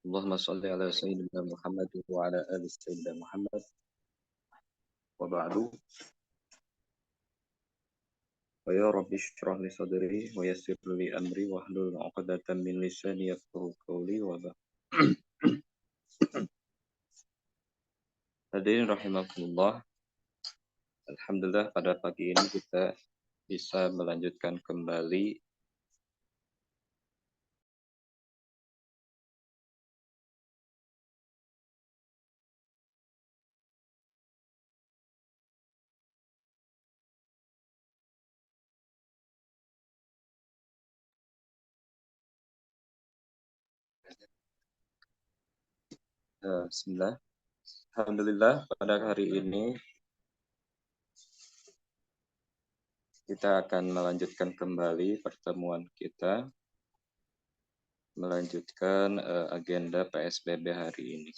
Allahumma salli ala Sayyidina Muhammad wa ala ali Sayyidina Muhammad wa ba'du. Wa ya Rabbi shrah li sadri wa yassir li amri wa hlul 'uqdatam min lisani yafqahu qawli wa ba'd. Hadirin rahimakumullah. Alhamdulillah pada pagi ini kita bisa melanjutkan kembali Bismillah. Alhamdulillah pada hari ini kita akan melanjutkan kembali pertemuan kita, melanjutkan agenda PSBB hari ini.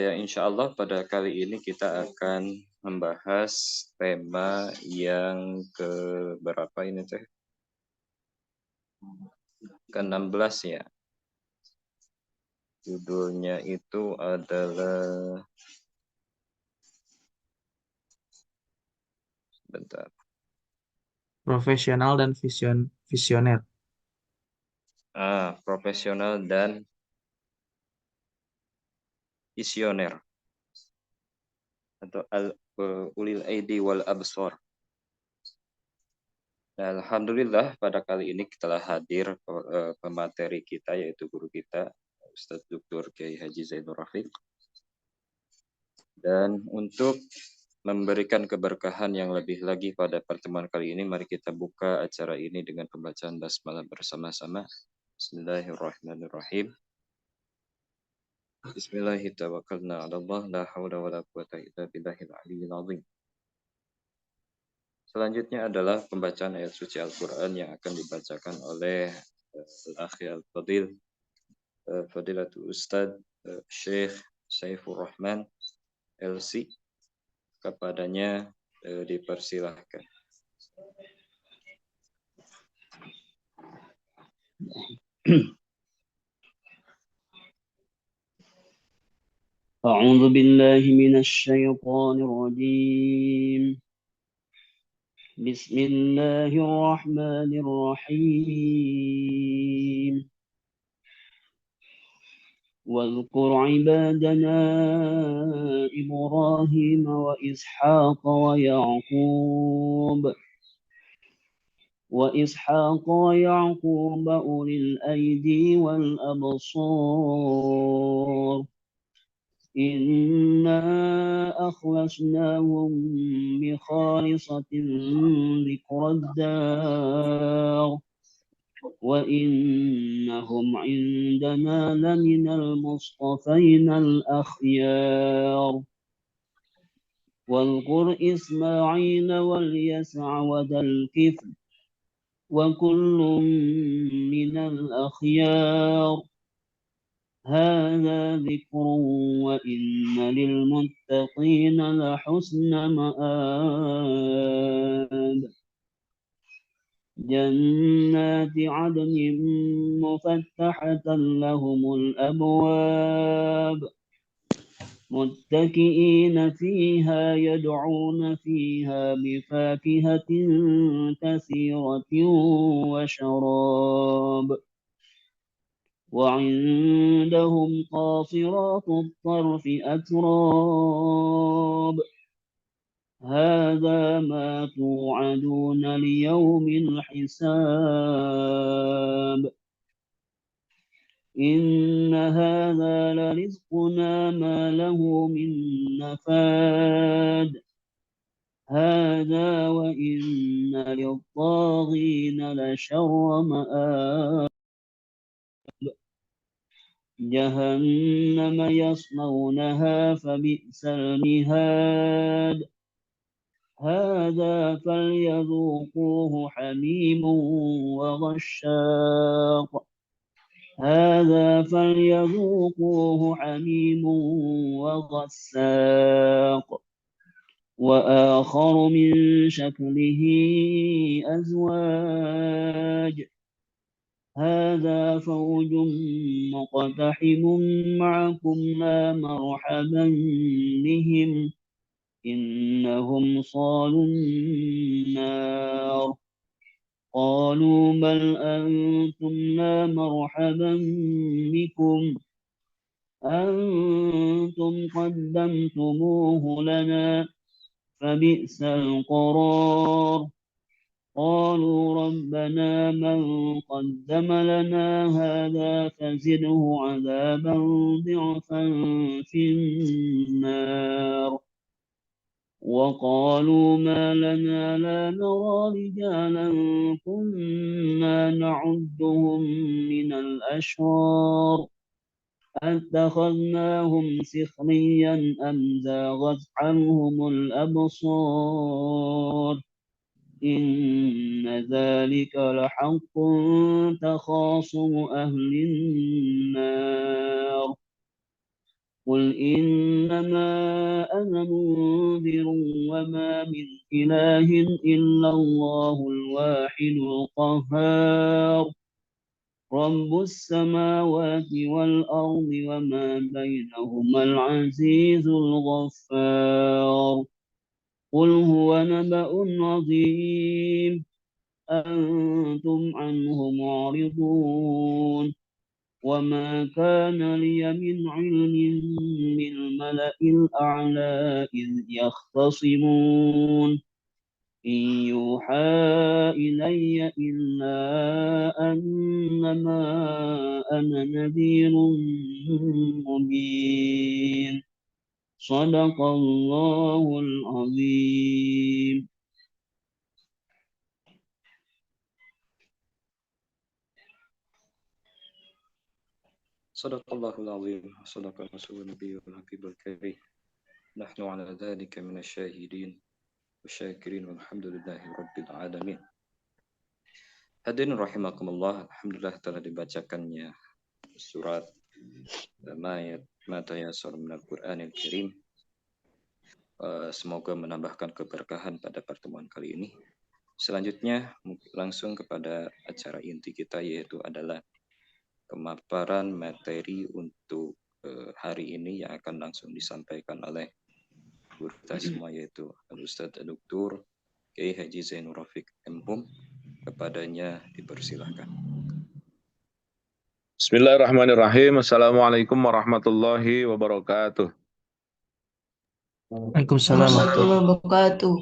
Yang insya Allah pada kali ini kita akan membahas tema yang ke berapa ini teh? Ke-16 ya. Judulnya itu adalah bentar. Profesional dan visioner. Profesional dan visioner atau ulil aidi wal absor. Nah, alhamdulillah pada kali ini kita telah hadir pemateri kita yaitu guru kita Ustadz Dr. Kiai Haji Zainur Rafiq. Dan untuk memberikan keberkahan yang lebih lagi pada pertemuan kali ini, mari kita buka acara ini dengan pembacaan basmalah bersama-sama. Bismillahirrahmanirrahim. Bismillahirrahmanirrahim. La haula wa la quwata illa billahil aliyyil azim. Selanjutnya adalah pembacaan ayat suci Al-Quran yang akan dibacakan oleh Al-Akhi Al-Fadil Fadilatul Ustadz Syekh Saifur Rahman LC. Kepadanya dipersilahkan. أعوذ بالله من الشيطان الرجيم. بسم الله الرحمن الرحيم. واذكر عبادنا إبراهيم وإسحاق ويعقوب أولي الأيدي والأبصار إنا أخلصناهم بخالصة ذكر الدار وإنهم عندنا لمن المصطفين الأخيار واذكر إسماعيل واليسع وذا الكفل وكل من الأخيار هذا ذكر وإن للمتقين لحسن مآب جنات عدن مفتحة لهم الأبواب متكئين فيها يدعون فيها بفاكهة كثيرة وشراب وعندهم قاصرات الطرف أتراب هذا ما توعدون ليوم الحساب إن هذا لرزقنا ما له من نفاد هذا وإن للطاغين لشر مآب جهنم يصلونها فبئس المهاد هذا فليذوقوه حميم وغشاق هذا فليذوقوه حميم وغساق وآخر من شكله أزواج هذا فوج مقتحم معكم لا مرحبا بهم إنهم صالوا النار قالوا بل أنتم لا مرحبا بكم أنتم قدمتموه لنا فبئس القرار قالوا ربنا من قدم لنا هذا فزده عذابا ضعفا في النار وقالوا ما لنا لا نرى رجالا كنا نعدهم من الأشرار أتخذناهم سخريا أم زاغت عنهم الأبصار إن ذلك لحق تخاصم أهل النار قل إنما أنا منذر وما من إله إلا الله الواحد القهار رب السماوات والأرض وما بينهما العزيز الغفار قل هو نبأ عظيم أنتم عنه معرضون وما كان لي من علم بالملأ الأعلى إذ يختصمون إن يوحى إلي إلا أنما أنا نذير مبين صدق الله العظيم. صدق الله العظيم صدق رسول النبي الحبيب الكريم نحن على ذلك من الشاهدين والشاكرين والحمد لله رب العالمين. Hadirin rahimakumullah, alhamdulillah telah dibacakannya surat Ma Tayassara minal Qur'anil Karim. Semoga menambahkan keberkahan pada pertemuan kali ini. Selanjutnya langsung kepada acara inti kita, yaitu adalah pemaparan materi untuk hari ini yang akan langsung disampaikan oleh guru kita semua, yaitu Al-Ustadz Dr. Kiai Haji Zainur Rafiq M.Hum. Kepadanya dipersilahkan. Bismillahirrahmanirrahim. Assalamualaikum warahmatullahi wabarakatuh. Waalaikumsalam warahmatullahi wabarakatuh.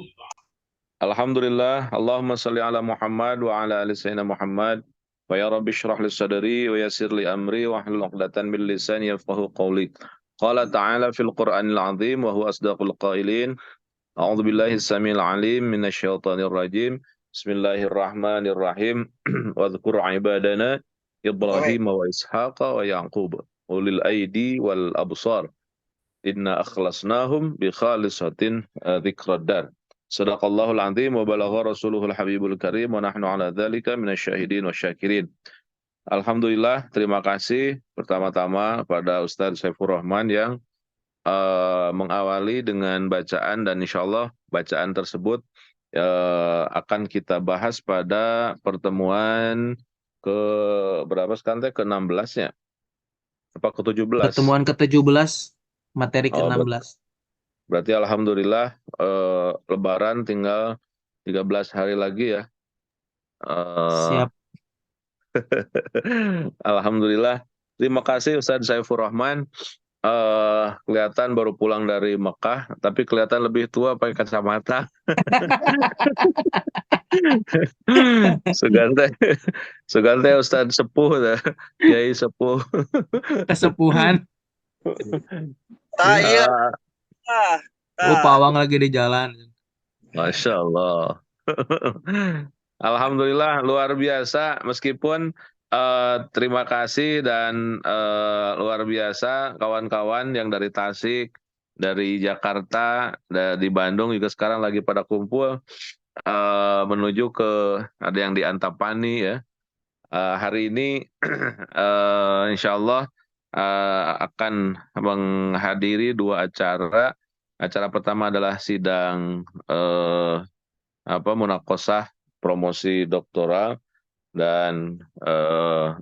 Alhamdulillah, Allahumma salli ala Muhammad wa ala ali sayyidina Muhammad. Wa ya rabbi shrah li sadri wa yassir li amri wa hlul 'uqdatan min lisani yafqahu qawli. Qala ta'ala fil Qur'anil 'azim wa huwa asdaqul qailin. A'udzu billahi samil 'alim minasyaitonir rajim. Bismillahirrahmanirrahim. Wa dzkur 'ibadana Ibrahim wa Ishaq wa Yaqub ulil aidi wal absar. Inna akhlasnahum bi khalisatin dzikrad dar. Shadaqallahul azim wa balagha rasuluhul habibul karim wa nahnu ala dzalika minasyahidin wasyakirin. Alhamdulillah, terima kasih pertama-tama pada Ustadz Saifur Rahman yang mengawali dengan bacaan, dan insyaallah bacaan tersebut akan kita bahas pada pertemuan ke berapa sekarang teh, ke-16 ya? Apa ke-17? Pertemuan ke-17, materi ke-16. Berarti alhamdulillah Lebaran tinggal 13 hari lagi ya. Siap. Alhamdulillah. Terima kasih Ustadz Saifur Rahman. Kelihatan baru pulang dari Mekah, tapi kelihatan lebih tua pakai kacamata. Sugante Ustadz sepuh, Kiai sepuh. Kesepuhan. Iya. Oh, pawang lagi di jalan. Masya Allah. Alhamdulillah luar biasa, meskipun terima kasih dan luar biasa kawan-kawan yang dari Tasik, dari Jakarta, di Bandung juga sekarang lagi pada kumpul menuju ke, ada yang di Antapani ya. Hari ini insya Allah akan menghadiri dua acara. Acara pertama adalah sidang munaqosyah promosi doktoral, dan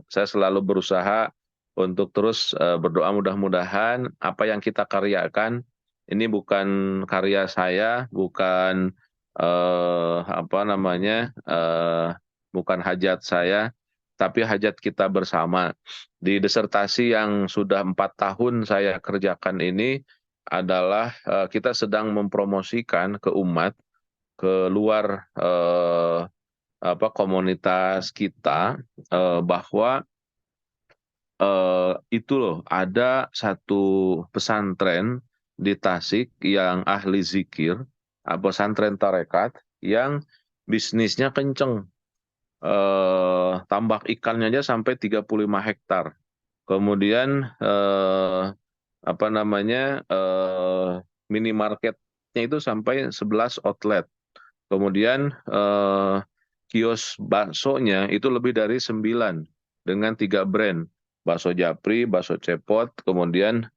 saya selalu berusaha untuk terus berdoa mudah-mudahan apa yang kita karyakan ini bukan karya saya, bukan bukan hajat saya, tapi hajat kita bersama. Di disertasi yang sudah 4 tahun saya kerjakan ini adalah kita sedang mempromosikan ke umat, ke luar komunitas kita, bahwa itu loh ada satu pesantren di Tasik yang ahli zikir, pesantren tarekat yang bisnisnya kenceng, tambak ikannya aja sampai 35 hektar. Kemudian minimarketnya itu sampai 11 outlet. Kemudian kios baksonya itu lebih dari 9 dengan 3 brand. Bakso Japri, bakso Cepot, kemudian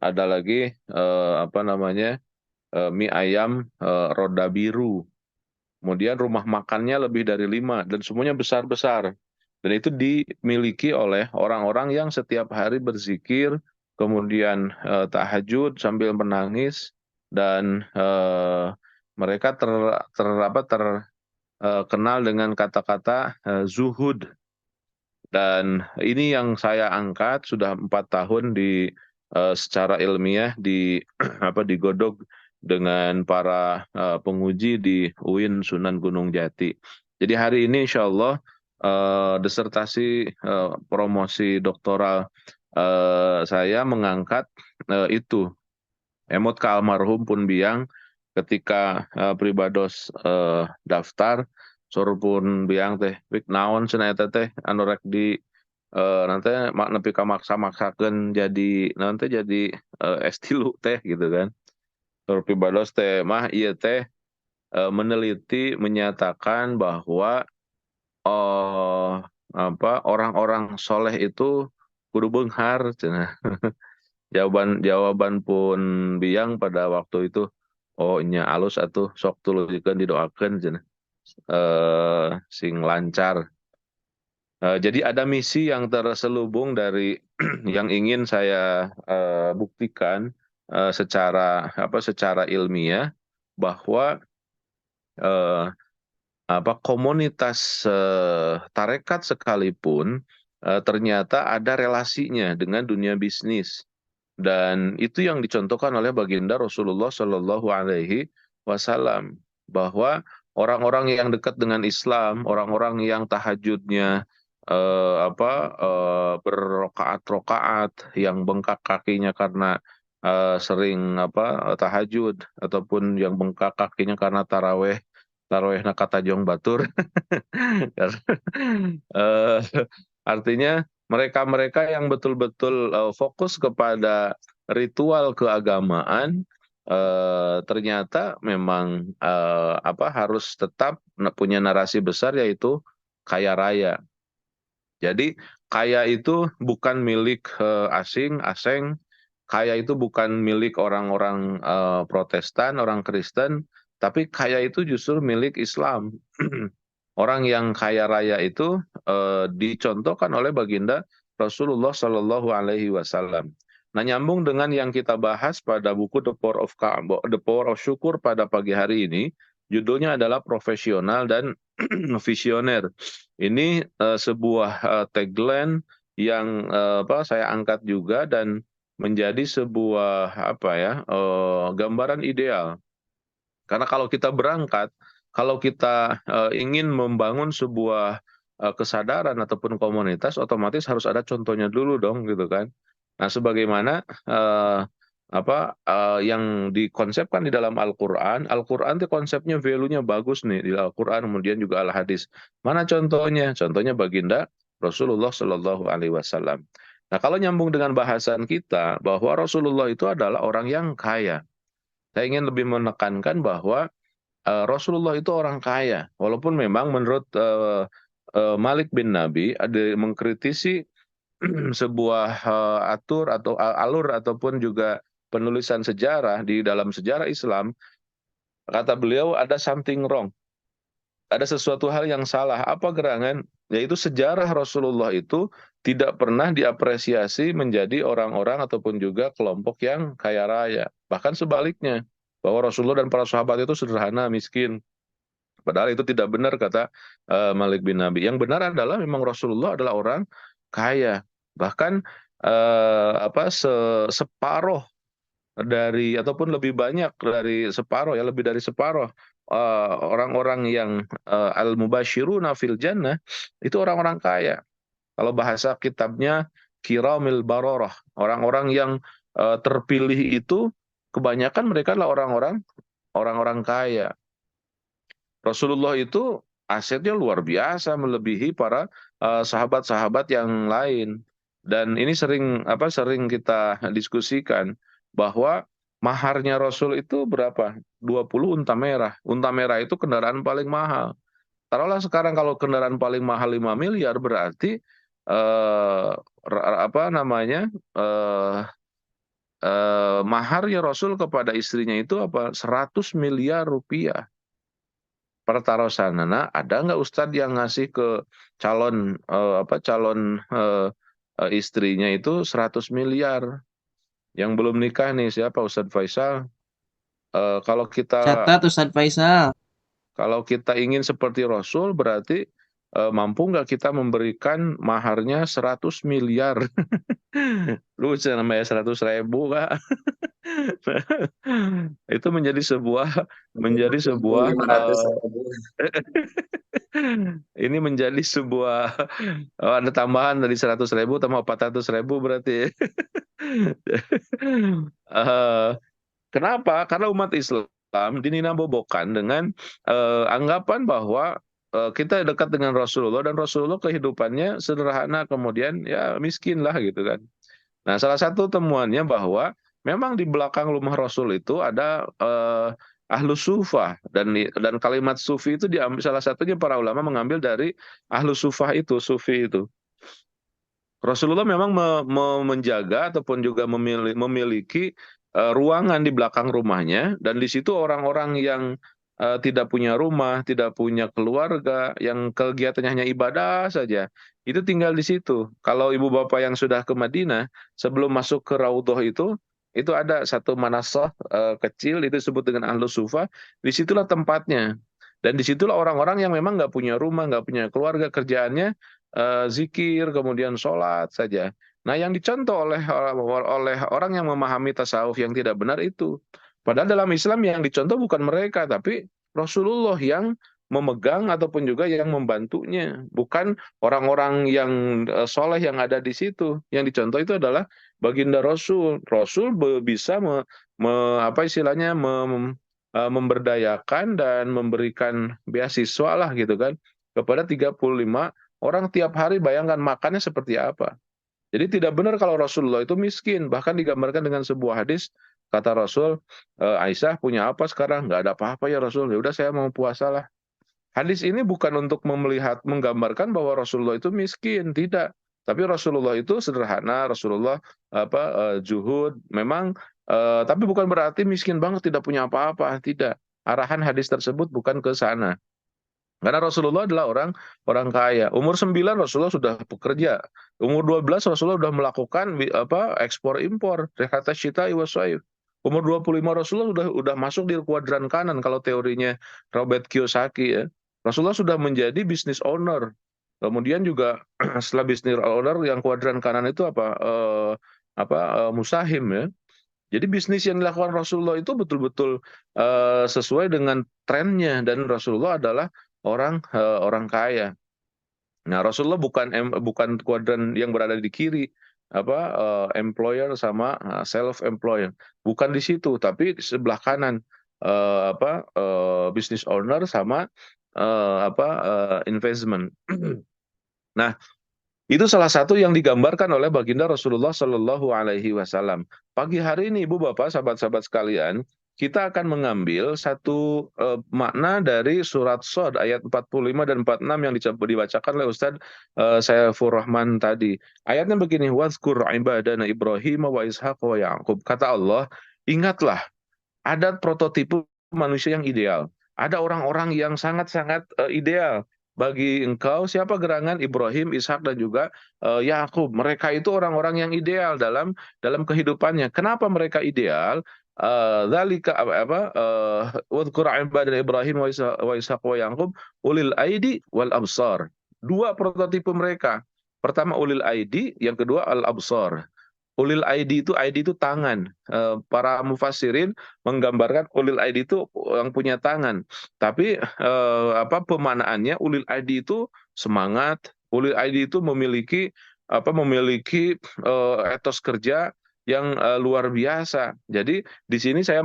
ada lagi mie ayam roda biru. Kemudian rumah makannya lebih dari 5 dan semuanya besar-besar. Dan itu dimiliki oleh orang-orang yang setiap hari berzikir, kemudian tahajud sambil menangis, dan mereka terkenal dengan kata-kata zuhud. Dan ini yang saya angkat sudah 4 tahun secara ilmiah digodok dengan para penguji di UIN Sunan Gunung Jati. Jadi hari ini insya Allah disertasi promosi doktoral saya mengangkat itu emot ka almarhum pun biang ketika pribados daftar sur pun biang teh wik naon cenah eta teh anu rek di nanti nepi ka maksa-maksakeun jadi nanti jadi S3 teh gitu kan. Sur pribados teh mah ieu teh meneliti menyatakan bahwa orang-orang soleh itu kudu beunghar cenah. Jawaban pun biang pada waktu itu, oh nya alus atuh sok tuluykeun didoakeun cenah sing lancar. Jadi ada misi yang terselubung dari yang ingin saya buktikan secara ilmiah bahwa komunitas tarekat sekalipun ternyata ada relasinya dengan dunia bisnis. Dan itu yang dicontohkan oleh baginda Rasulullah Shallallahu Alaihi Wasallam, bahwa orang-orang yang dekat dengan Islam, orang-orang yang tahajudnya berrokaat-rokaat, yang bengkak kakinya karena sering tahajud, ataupun yang bengkak kakinya karena taraweh kata jong batur. Artinya mereka-mereka yang betul-betul fokus kepada ritual keagamaan ternyata memang harus tetap punya narasi besar, yaitu kaya raya. Jadi kaya itu bukan milik asing. Kaya itu bukan milik orang-orang Protestan, orang Kristen, tapi kaya itu justru milik Islam. Orang yang kaya raya itu dicontohkan oleh baginda Rasulullah Shallallahu Alaihi Wasallam. Nah, nyambung dengan yang kita bahas pada buku The Power of Syukur pada pagi hari ini, judulnya adalah profesional dan visioner. Ini sebuah tagline yang saya angkat juga dan menjadi sebuah gambaran ideal. Karena kalau kita berangkat, kalau kita ingin membangun sebuah kesadaran ataupun komunitas, otomatis harus ada contohnya dulu dong, gitu kan. Nah, sebagaimana yang dikonsepkan di dalam Al-Quran itu konsepnya value-nya bagus nih di Al-Quran, kemudian juga Al-Hadis. Mana contohnya? Contohnya baginda Rasulullah Shallallahu Alaihi Wasallam. Nah, kalau nyambung dengan bahasan kita, bahwa Rasulullah itu adalah orang yang kaya. Saya ingin lebih menekankan bahwa Rasulullah itu orang kaya, walaupun memang menurut Malik bin Nabi ada mengkritisi sebuah alur ataupun juga penulisan sejarah di dalam sejarah Islam. Kata beliau ada something wrong. ada sesuatu hal yang salah. Apa gerangan? Yaitu sejarah Rasulullah itu tidak pernah diapresiasi menjadi orang-orang ataupun juga kelompok yang kaya raya. Bahkan sebaliknya, bahwa Rasulullah dan para sahabat itu sederhana, miskin. Padahal itu tidak benar kata Malik bin Nabi. Yang benar adalah memang Rasulullah adalah orang kaya. Bahkan separuh dari ataupun lebih banyak dari separuh, ya lebih dari separuh orang-orang yang al-mubashiruna fil jannah itu orang-orang kaya. Kalau bahasa kitabnya kiramil bararah, orang-orang yang terpilih itu kebanyakan mereka adalah orang-orang kaya. Rasulullah itu asetnya luar biasa melebihi para sahabat-sahabat yang lain. Dan ini sering kita diskusikan bahwa maharnya Rasul itu berapa? 20 unta merah. Unta merah itu kendaraan paling mahal. Taruhlah sekarang kalau kendaraan paling mahal 5 miliar berarti eh, maharnya Rasul kepada istrinya itu 100 miliar rupiah. Pertaruhan. Nah, ada nggak Ustadz yang ngasih ke calon istrinya itu 100 miliar? Yang belum nikah nih siapa, Ustadz Faisal? Kalau Catat Ustadz Faisal. kita ingin seperti Rasul berarti mampu nggak kita memberikan maharnya 100 miliar? Lucu namanya 100.000 Kak. Itu menjadi sebuah 500 ini menjadi sebuah ada tambahan dari 100.000 tambah 400.000 berarti. Eh, Kenapa? Karena umat Islam dininabobokan dengan anggapan bahwa kita dekat dengan Rasulullah dan Rasulullah kehidupannya sederhana, kemudian ya miskin lah gitu kan. Nah, salah satu temuannya bahwa memang di belakang rumah Rasul itu ada ahlus sufah, dan kalimat sufi itu diambil, salah satunya para ulama mengambil dari ahlus sufah itu, sufi itu. Rasulullah memang menjaga ataupun juga memiliki ruangan di belakang rumahnya, dan di situ orang-orang yang tidak punya rumah, tidak punya keluarga, yang kegiatannya hanya ibadah saja, itu tinggal di situ. Kalau ibu bapak yang sudah ke Madinah, sebelum masuk ke Raudhah itu ada satu manasah kecil, itu disebut dengan Ahlus Sufah. Disitulah tempatnya. Dan disitulah orang-orang yang memang nggak punya rumah, nggak punya keluarga, kerjaannya zikir, kemudian sholat saja. Nah, yang dicontoh oleh orang yang memahami tasawuf yang tidak benar itu. Padahal dalam Islam yang dicontoh bukan mereka, tapi Rasulullah yang memegang ataupun juga yang membantunya. Bukan orang-orang yang soleh yang ada di situ. Yang dicontoh itu adalah baginda Rasul. Rasul bisa memberdayakan dan memberikan beasiswa lah gitu kan kepada 35 orang tiap hari. Bayangkan makannya seperti apa. Jadi tidak benar kalau Rasulullah itu miskin. Bahkan digambarkan dengan sebuah hadis, kata Rasul, Aisyah punya apa sekarang? Nggak ada apa-apa ya Rasul. Ya udah saya mau puasa lah. Hadis ini bukan untuk menggambarkan bahwa Rasulullah itu miskin, tidak. Tapi Rasulullah itu sederhana, Rasulullah zuhud, memang, tapi bukan berarti miskin banget, tidak punya apa-apa, tidak. Arahan hadis tersebut bukan ke sana. Karena Rasulullah adalah orang kaya. Umur 9 Rasulullah sudah bekerja. Umur 12 Rasulullah sudah melakukan ekspor impor. Rekata syita iwaswaif. Umur 25 Rasulullah sudah masuk di kuadran kanan kalau teorinya Robert Kiyosaki ya. Rasulullah sudah menjadi business owner. Kemudian juga setelah business owner yang kuadran kanan itu musahim ya. Jadi bisnis yang dilakukan Rasulullah itu betul-betul sesuai dengan trennya, dan Rasulullah adalah orang kaya. Nah, Rasulullah bukan kuadran yang berada di kiri, employer sama self-employer. Bukan di situ, tapi di sebelah kanan business owner sama investment. Nah, itu salah satu yang digambarkan oleh baginda Rasulullah Shallallahu Alaihi Wasallam. Pagi hari ini, Ibu Bapak, sahabat-sahabat sekalian, kita akan mengambil satu makna dari surat Shad ayat 45 dan 46 yang dibacakan oleh Ustadz Saifur Rahman tadi. Ayatnya begini, Wadhkur ibadana Ibrahim wa Ishaq wa Ya'qub. Kata Allah, ingatlah adat prototipe manusia yang ideal. ada orang-orang yang sangat-sangat ideal. Bagi engkau siapa gerangan Ibrahim, Ishak dan juga Yakub. Mereka itu orang-orang yang ideal dalam kehidupannya. Kenapa mereka ideal? Dzalika wadhkur ibadana Ibrahim wa Ishaq wa Yaqub ulil aidi wal absar. Dua prototipe mereka. Pertama ulil aidi, yang kedua al absar. Ulil ID itu tangan. Para mufassirin menggambarkan ulil ID itu yang punya tangan. Tapi pemanaannya ulil ID itu semangat. Ulil ID itu memiliki etos kerja yang luar biasa. Jadi di sini saya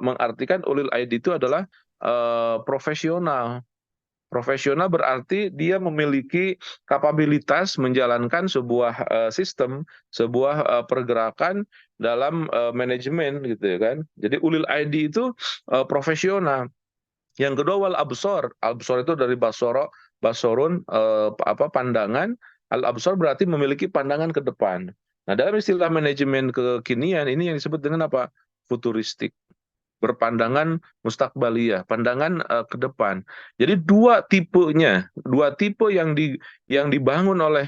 mengartikan ulil ID itu adalah profesional. Profesional berarti dia memiliki kapabilitas menjalankan sebuah sistem, sebuah pergerakan dalam manajemen gitu ya kan. Jadi ulil ID itu profesional. Yang kedua wal absor. Absor itu dari basorun pandangan. Al absor berarti memiliki pandangan ke depan. Nah, dalam istilah manajemen kekinian ini yang disebut dengan apa? Futuristik. Berpandangan mustakbaliyah, pandangan ke depan. Jadi dua tipe yang dibangun oleh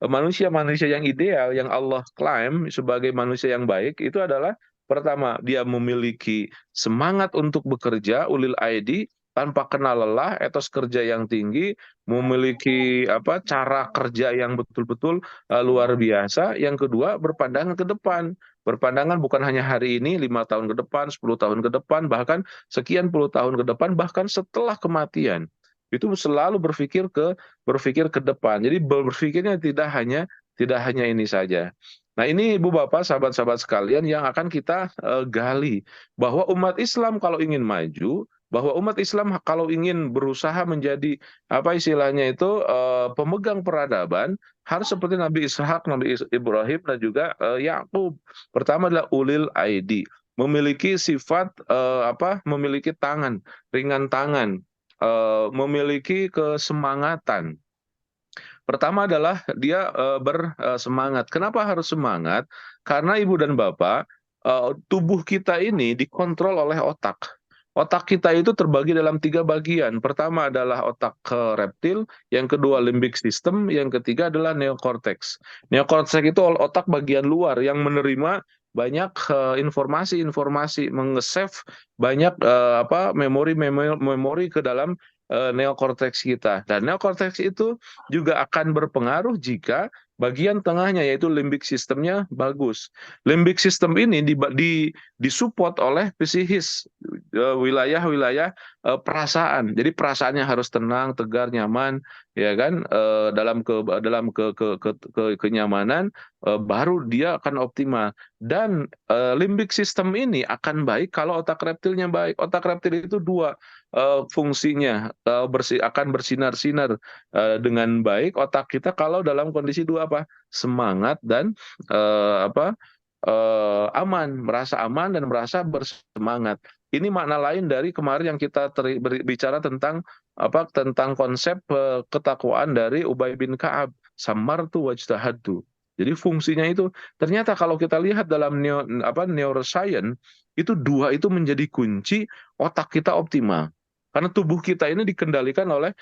manusia-manusia yang ideal yang Allah klaim sebagai manusia yang baik itu adalah pertama dia memiliki semangat untuk bekerja ulil aidi tanpa kenal lelah, etos kerja yang tinggi, memiliki cara kerja yang betul-betul luar biasa. Yang kedua berpandangan ke depan. Berpandangan bukan hanya hari ini, 5 tahun ke depan, 10 tahun ke depan, bahkan sekian puluh tahun ke depan, bahkan setelah kematian. Itu selalu berpikir ke depan. Jadi berpikirnya tidak hanya ini saja. Nah, ini Ibu Bapak, sahabat-sahabat sekalian yang akan kita gali bahwa umat Islam kalau ingin maju, bahwa umat Islam kalau ingin berusaha menjadi istilahnya itu pemegang peradaban, harus seperti Nabi Ishak, Nabi Ibrahim dan juga Yakub. Pertama adalah ulil aidi, memiliki sifat memiliki tangan, ringan tangan, memiliki kesemangatan. Pertama adalah dia bersemangat. Kenapa harus semangat? Karena Ibu dan Bapak, tubuh kita ini dikontrol oleh otak. Otak kita itu terbagi dalam 3 bagian. Pertama adalah otak reptil, yang kedua limbic system, yang ketiga adalah neokortex. Neokortex itu otak bagian luar yang menerima banyak informasi-informasi, menge-save banyak memori ke dalam neokortex kita. Dan neokortex itu juga akan berpengaruh jika bagian tengahnya yaitu limbic systemnya bagus. Limbic system ini disupport oleh psikis, wilayah-wilayah perasaan. Jadi perasaannya harus tenang, tegar, nyaman, ya kan? Dalam kenyamanan baru dia akan optimal. Dan limbic system ini akan baik kalau otak reptilnya baik. Otak reptil itu 2 fungsinya, akan bersinar-sinar dengan baik otak kita kalau dalam kondisi 2 semangat dan aman, merasa aman dan merasa bersemangat. Ini makna lain dari kemarin yang kita bicara tentang konsep ketakwaan dari Ubay bin Ka'ab, samartu wajtahadtu. Jadi fungsinya itu ternyata kalau kita lihat dalam neuroscience itu 2 itu menjadi kunci otak kita optimal. Karena tubuh kita ini dikendalikan oleh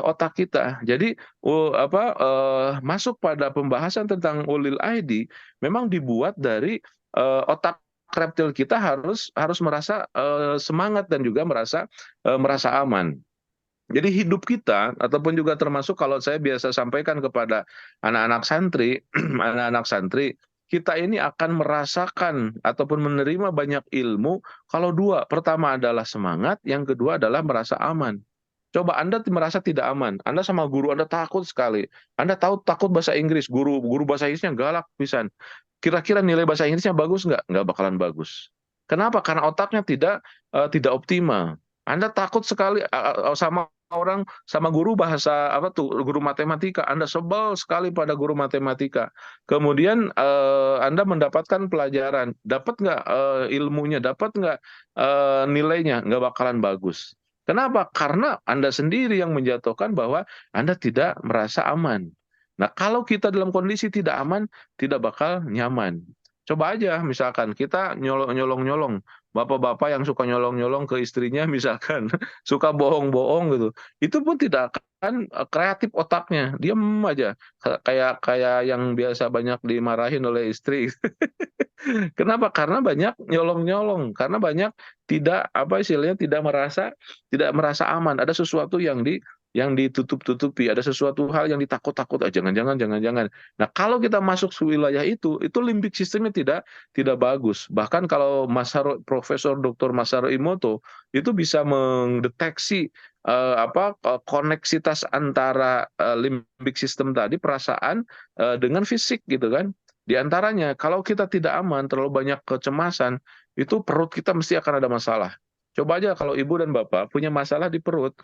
otak kita. Jadi masuk pada pembahasan tentang ulil aidi memang dibuat dari otak reptil kita harus merasa semangat dan juga merasa aman. Jadi hidup kita ataupun juga termasuk kalau saya biasa sampaikan kepada anak-anak santri, kita ini akan merasakan ataupun menerima banyak ilmu kalau 2. Pertama adalah semangat, yang kedua adalah merasa aman. Coba Anda merasa tidak aman, Anda sama guru Anda takut sekali. Anda takut bahasa Inggris, guru bahasa Inggrisnya galak pisan. Kira-kira nilai bahasa Inggrisnya bagus nggak? Nggak bakalan bagus. Kenapa? Karena otaknya tidak optimal. Anda takut sekali sama guru bahasa guru matematika. Anda sebel sekali pada guru matematika. Kemudian Anda mendapatkan pelajaran, dapat nggak ilmunya, dapat nggak nilainya, nggak bakalan bagus. Kenapa? Karena Anda sendiri yang menjatuhkan bahwa Anda tidak merasa aman. Nah, kalau kita dalam kondisi tidak aman, tidak bakal nyaman. Coba aja misalkan kita nyolong-nyolong bapak-bapak yang suka nyolong-nyolong ke istrinya misalkan, suka bohong-bohong gitu, itu pun tidak akan kreatif otaknya, diam aja, kayak kayak yang biasa banyak dimarahin oleh istri. Kenapa? Karena banyak nyolong-nyolong, karena banyak tidak apa istilahnya tidak merasa aman. Ada sesuatu yang ditutup-tutupi, ada sesuatu hal yang ditakut-takut, jangan-jangan. Nah, kalau kita masuk ke wilayah itu limbik sistemnya tidak bagus. Bahkan kalau Profesor Dr. Masaru Emoto itu bisa mendeteksi koneksitas antara limbik sistem tadi, perasaan dengan fisik gitu kan. Di antaranya, kalau kita tidak aman, terlalu banyak kecemasan, itu perut kita mesti akan ada masalah. Coba aja kalau ibu dan bapak punya masalah di perut,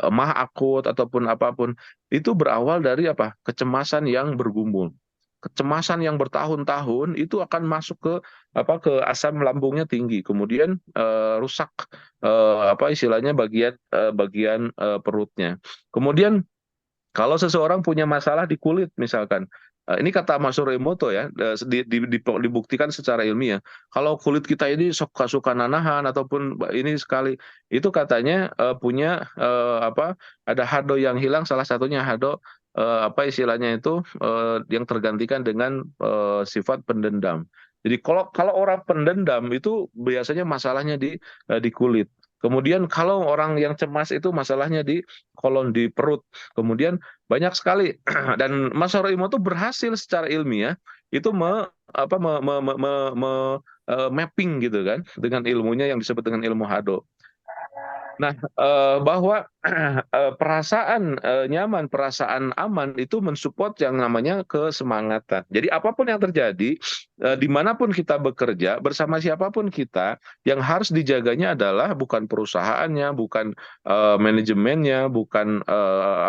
mah akut ataupun apapun, itu berawal dari apa? Kecemasan yang bergumul. Kecemasan yang bertahun-tahun itu akan masuk ke asam lambungnya tinggi, kemudian rusak istilahnya bagian perutnya. Kemudian kalau seseorang punya masalah di kulit misalkan, ini kata Mas Emoto ya, dibuktikan secara ilmiah. Kalau kulit kita ini suka nanahan ataupun ini sekali, itu katanya punya ada hado yang hilang, salah satunya hado istilahnya itu yang tergantikan dengan sifat pendendam. Jadi kalau orang pendendam itu biasanya masalahnya di kulit. Kemudian kalau orang yang cemas itu masalahnya di kolon, di perut. Kemudian banyak sekali dan Mas Haroimo itu berhasil secara ilmiah itu mapping gitu kan dengan ilmunya yang disebut dengan ilmu hado. Nah, bahwa perasaan nyaman, perasaan aman itu mensupport yang namanya kesemangatan. Jadi apapun yang terjadi, dimanapun kita bekerja, bersama siapapun kita, yang harus dijaganya adalah bukan perusahaannya, bukan manajemennya, bukan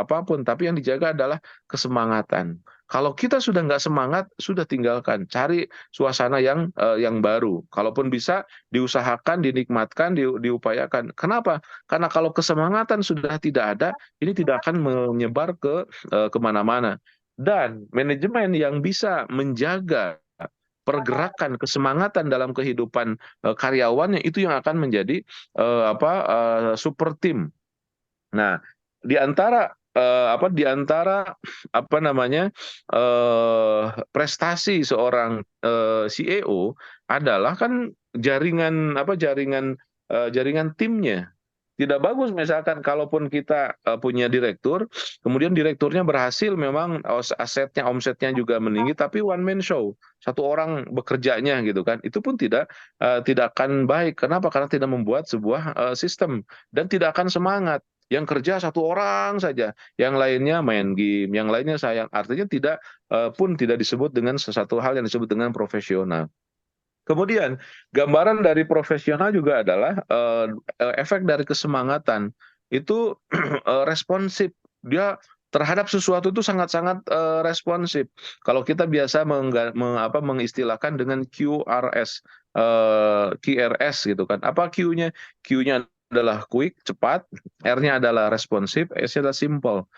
apapun, tapi yang dijaga adalah kesemangatan. Kalau kita sudah nggak semangat, sudah tinggalkan, cari suasana yang baru. Kalaupun bisa, diusahakan, dinikmatkan, diupayakan. Kenapa? Karena kalau kesemangatan sudah tidak ada, ini tidak akan menyebar kemana-mana. Dan manajemen yang bisa menjaga pergerakan kesemangatan dalam kehidupan karyawannya itu yang akan menjadi super team. Nah, di antara prestasi seorang CEO adalah kan jaringan timnya. Tidak bagus misalkan kalaupun kita punya direktur, kemudian direkturnya berhasil memang asetnya, omsetnya juga meninggi, tapi one man show, satu orang bekerjanya gitu kan, itu pun tidak akan baik. Kenapa? Karena tidak membuat sebuah sistem dan tidak akan semangat. Yang kerja satu orang saja, yang lainnya main game, yang lainnya sayang. Artinya tidak disebut dengan sesuatu hal yang disebut dengan profesional. Kemudian gambaran dari profesional juga adalah efek dari kesemangatan itu responsif. Dia terhadap sesuatu itu sangat-sangat responsif. Kalau kita biasa mengistilahkan dengan QRS gitu kan. Apa Q-nya? Q-nya adalah quick, cepat, R-nya adalah responsif, S-nya adalah simple.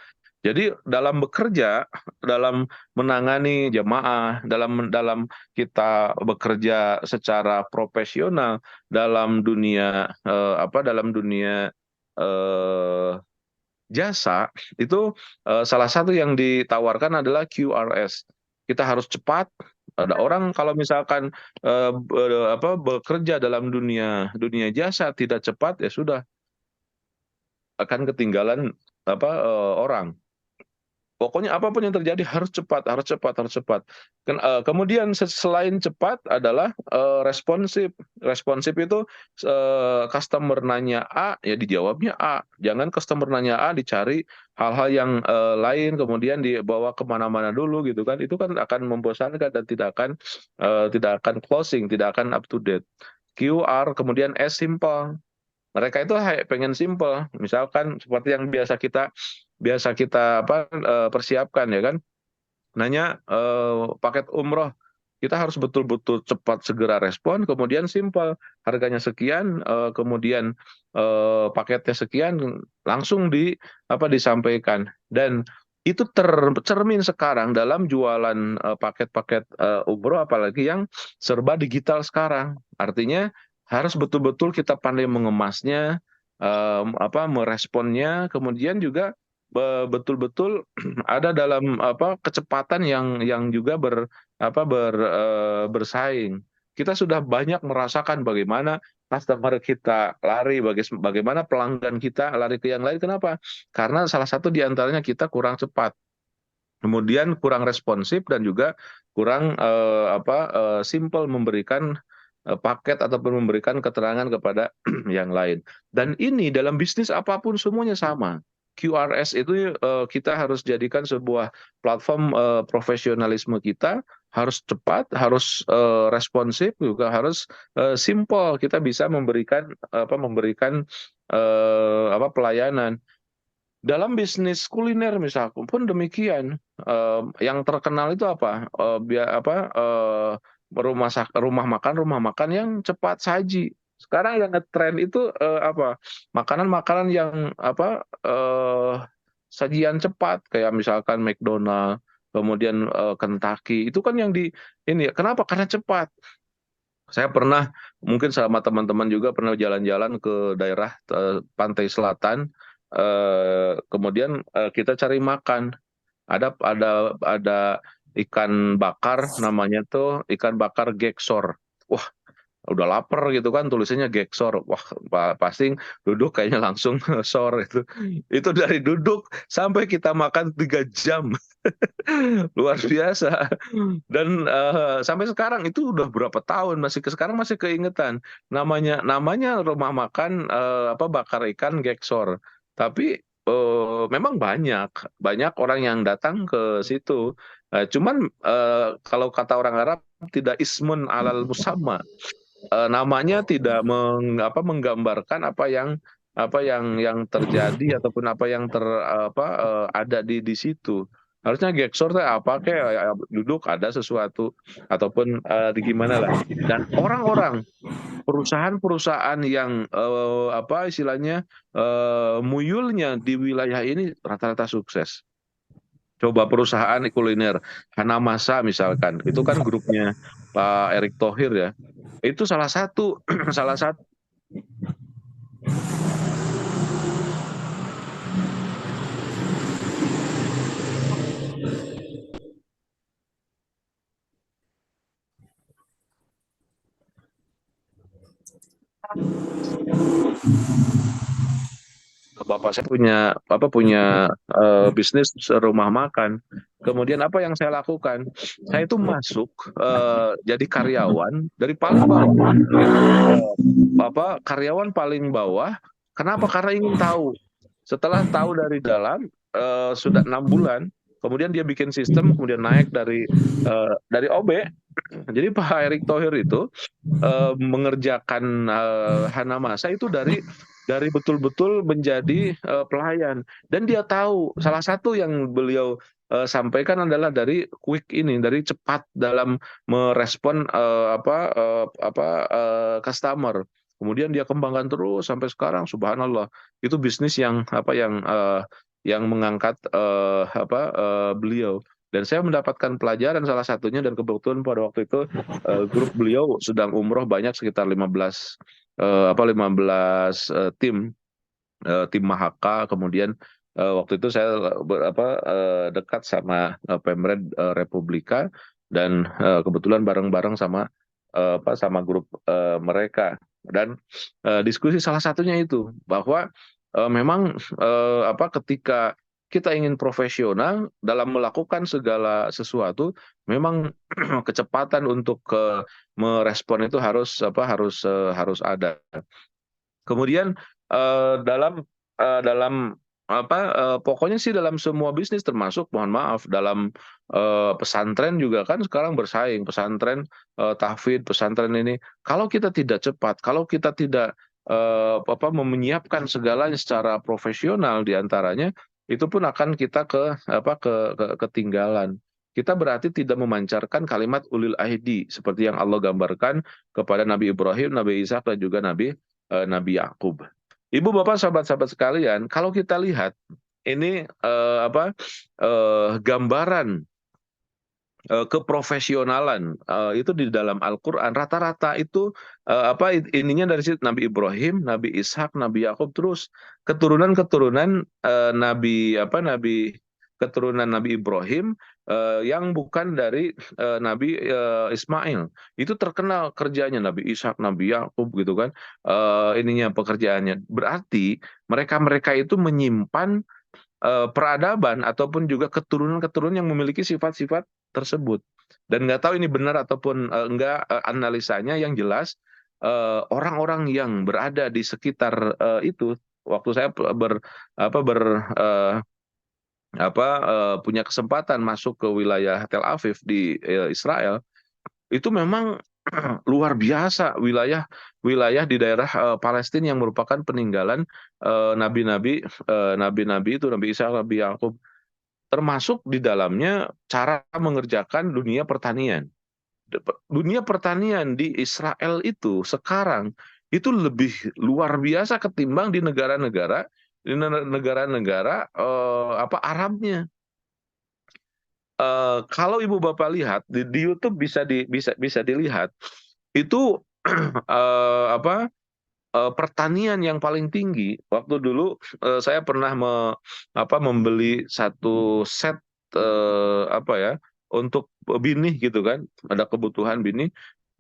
Jadi dalam bekerja, dalam menangani jamaah, dalam kita bekerja secara profesional dalam dunia jasa itu salah satu yang ditawarkan adalah QRS. Kita harus cepat. Ada orang kalau misalkan bekerja dalam dunia jasa tidak cepat, ya sudah akan ketinggalan orang. Pokoknya apapun yang terjadi harus cepat. Kemudian selain cepat adalah responsif. Responsif itu customer nanya A, ya dijawabnya A. Jangan customer nanya A, dicari hal-hal yang lain, kemudian dibawa kemana-mana dulu gitu kan. Itu kan akan membosankan dan tidak akan closing, tidak akan up to date. QR, kemudian S, simple. Mereka itu pengen simple, misalkan seperti yang biasa kita persiapkan ya kan. Nanya paket umroh, kita harus betul-betul cepat segera respon, kemudian simple, harganya sekian, kemudian paketnya sekian, langsung disampaikan. Dan itu tercermin sekarang dalam jualan paket-paket umroh, apalagi yang serba digital sekarang. Artinya harus betul-betul kita pandai mengemasnya, meresponnya, kemudian juga betul-betul ada dalam kecepatan yang juga bersaing. Kita sudah banyak merasakan bagaimana customer kita lari, bagaimana pelanggan kita lari ke yang lain. Kenapa? Karena salah satu di antaranya kita kurang cepat, kemudian kurang responsif, dan juga kurang simple memberikan paket ataupun memberikan keterangan kepada yang lain. Dan ini dalam bisnis apapun semuanya sama. QRS itu kita harus jadikan sebuah platform profesionalisme kita, harus cepat, harus responsif, juga harus simple. Kita bisa memberikan pelayanan. Dalam bisnis kuliner misalkan pun demikian. Yang terkenal itu apa? Rumah makan yang cepat saji. Sekarang yang ngetren itu makanan-makanan yang sajian cepat, kayak misalkan McDonald, kemudian Kentucky. Itu kan yang ini. Kenapa? Karena cepat. Saya pernah, mungkin sama teman-teman juga pernah jalan-jalan ke daerah pantai selatan. Kemudian kita cari makan. Ada ikan bakar, namanya tuh ikan bakar geksor. Wah, udah lapar gitu kan, tulisannya geksor. Wah, pasti duduk kayaknya langsung sor itu. Itu dari duduk sampai kita makan 3 jam. Luar biasa. Dan sampai sekarang itu udah berapa tahun, sekarang masih keingetan. Namanya rumah makan bakar ikan geksor. Tapi memang banyak orang yang datang ke situ. Cuman kalau kata orang Arab, tidak ismun alal musamma. Namanya tidak menggambarkan apa yang terjadi ataupun apa yang ada di situ. Harusnya geksor teh apa kayak duduk ada sesuatu ataupun gimana lah. Dan orang-orang, perusahaan-perusahaan yang istilahnya muyulnya di wilayah ini rata-rata sukses. Coba perusahaan kuliner Hanamasa misalkan, itu kan grupnya Pak Erick Thohir ya. Itu salah satu Bapak saya punya bisnis rumah makan. Kemudian apa yang saya lakukan? Saya itu masuk jadi karyawan dari paling bawah. Karyawan paling bawah. Kenapa? Karena ingin tahu. Setelah tahu dari dalam, sudah 6 bulan, kemudian dia bikin sistem, kemudian naik dari OB. Jadi Pak Erick Thohir itu mengerjakan Hanamasa itu dari betul-betul menjadi pelayan. Dan dia tahu, salah satu yang beliau sampaikan adalah dari quick ini, dari cepat dalam merespon customer. Kemudian dia kembangkan terus sampai sekarang, subhanallah. Itu bisnis yang mengangkat beliau. Dan saya mendapatkan pelajaran salah satunya, dan kebetulan pada waktu itu grup beliau sedang umroh banyak, sekitar 15 tim Mahaka. Kemudian waktu itu saya dekat sama Pemred Republika, dan kebetulan bareng-bareng sama grup mereka. Dan diskusi salah satunya itu bahwa memang ketika kita ingin profesional dalam melakukan segala sesuatu, memang kecepatan untuk merespon itu harus ada. Kemudian pokoknya sih dalam semua bisnis, termasuk mohon maaf dalam pesantren juga kan sekarang bersaing, pesantren tahfidz, pesantren ini. Kalau kita tidak cepat, kalau kita tidak menyiapkan segalanya secara profesional diantaranya, itu pun akan kita ketinggalan. Kita berarti tidak memancarkan kalimat ulil ahdi seperti yang Allah gambarkan kepada Nabi Ibrahim, Nabi Ishak, dan juga Nabi Yakub. Ibu bapak sahabat-sahabat sekalian, kalau kita lihat ini gambaran keprofesionalan itu di dalam Al-Qur'an rata-rata itu ininya dari situ Nabi Ibrahim, Nabi Ishak, Nabi Yakub, terus keturunan-keturunan keturunan Nabi Ibrahim yang bukan dari Nabi Ismail. Itu terkenal kerjanya Nabi Ishak, Nabi Yakub gitu kan. Ininya pekerjaannya. Berarti mereka-mereka itu menyimpan peradaban ataupun juga keturunan-keturunan yang memiliki sifat-sifat tersebut. Dan nggak tahu ini benar ataupun enggak analisanya, yang jelas orang-orang yang berada di sekitar itu, waktu saya punya kesempatan masuk ke wilayah Tel Aviv di Israel, itu memang luar biasa wilayah di daerah Palestina yang merupakan peninggalan nabi-nabi itu, Nabi Isa, Nabi Yakub, termasuk di dalamnya cara mengerjakan dunia pertanian. Dunia pertanian di Israel itu sekarang itu lebih luar biasa ketimbang di negara-negara Arabnya. Kalau ibu bapak lihat di YouTube bisa dilihat itu pertanian yang paling tinggi. Waktu dulu saya pernah membeli satu set untuk binih gitu kan, ada kebutuhan binih,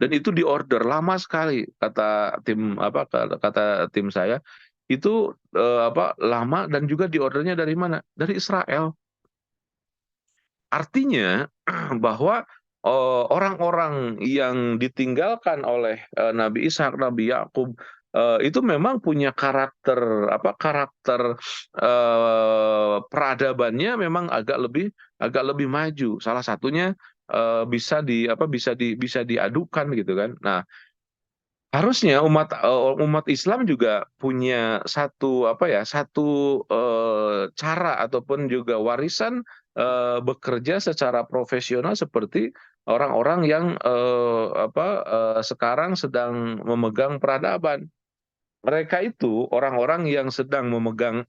dan itu diorder lama sekali kata tim saya itu lama, dan juga diordernya dari mana? Dari Israel. Artinya bahwa orang-orang yang ditinggalkan oleh Nabi Ishak, Nabi Yakub itu memang punya karakter peradabannya memang agak lebih maju. Salah satunya bisa diadukan gitu kan. Nah, harusnya umat Islam juga punya satu cara ataupun juga warisan bekerja secara profesional seperti orang-orang yang sekarang sedang memegang peradaban. Mereka itu orang-orang yang sedang memegang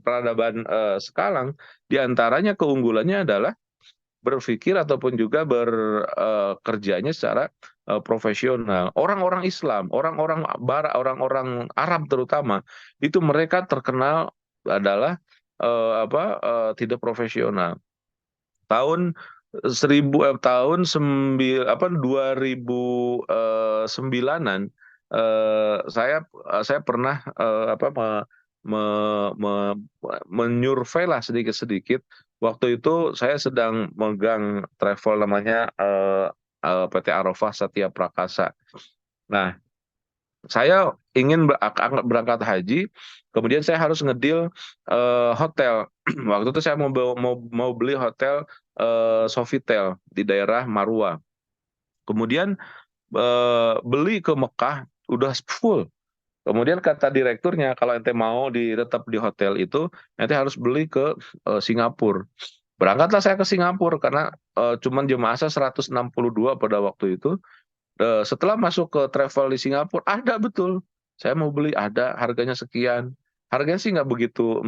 peradaban sekarang, diantaranya keunggulannya adalah berpikir ataupun juga bekerjanya secara profesional. Orang-orang Islam, orang-orang Barat, orang-orang Arab terutama, itu mereka terkenal adalah tidak profesional. Tahun 2009-an saya pernah menyurvei lah sedikit-sedikit. Waktu itu saya sedang megang travel namanya PT Arafah Satya Prakasa. Nah, saya ingin berangkat haji, kemudian saya harus ngedil hotel. Waktu itu saya mau beli hotel Sofitel di daerah Marwa. Kemudian beli ke Mekah udah full. Kemudian kata direkturnya, kalau ente mau tetap di hotel itu, ente harus beli ke Singapura. Berangkatlah saya ke Singapura karena cuman jemaah saya 162 pada waktu itu. Setelah masuk ke travel di Singapura, ada betul. Saya mau beli, ada harganya sekian. Harganya sih nggak begitu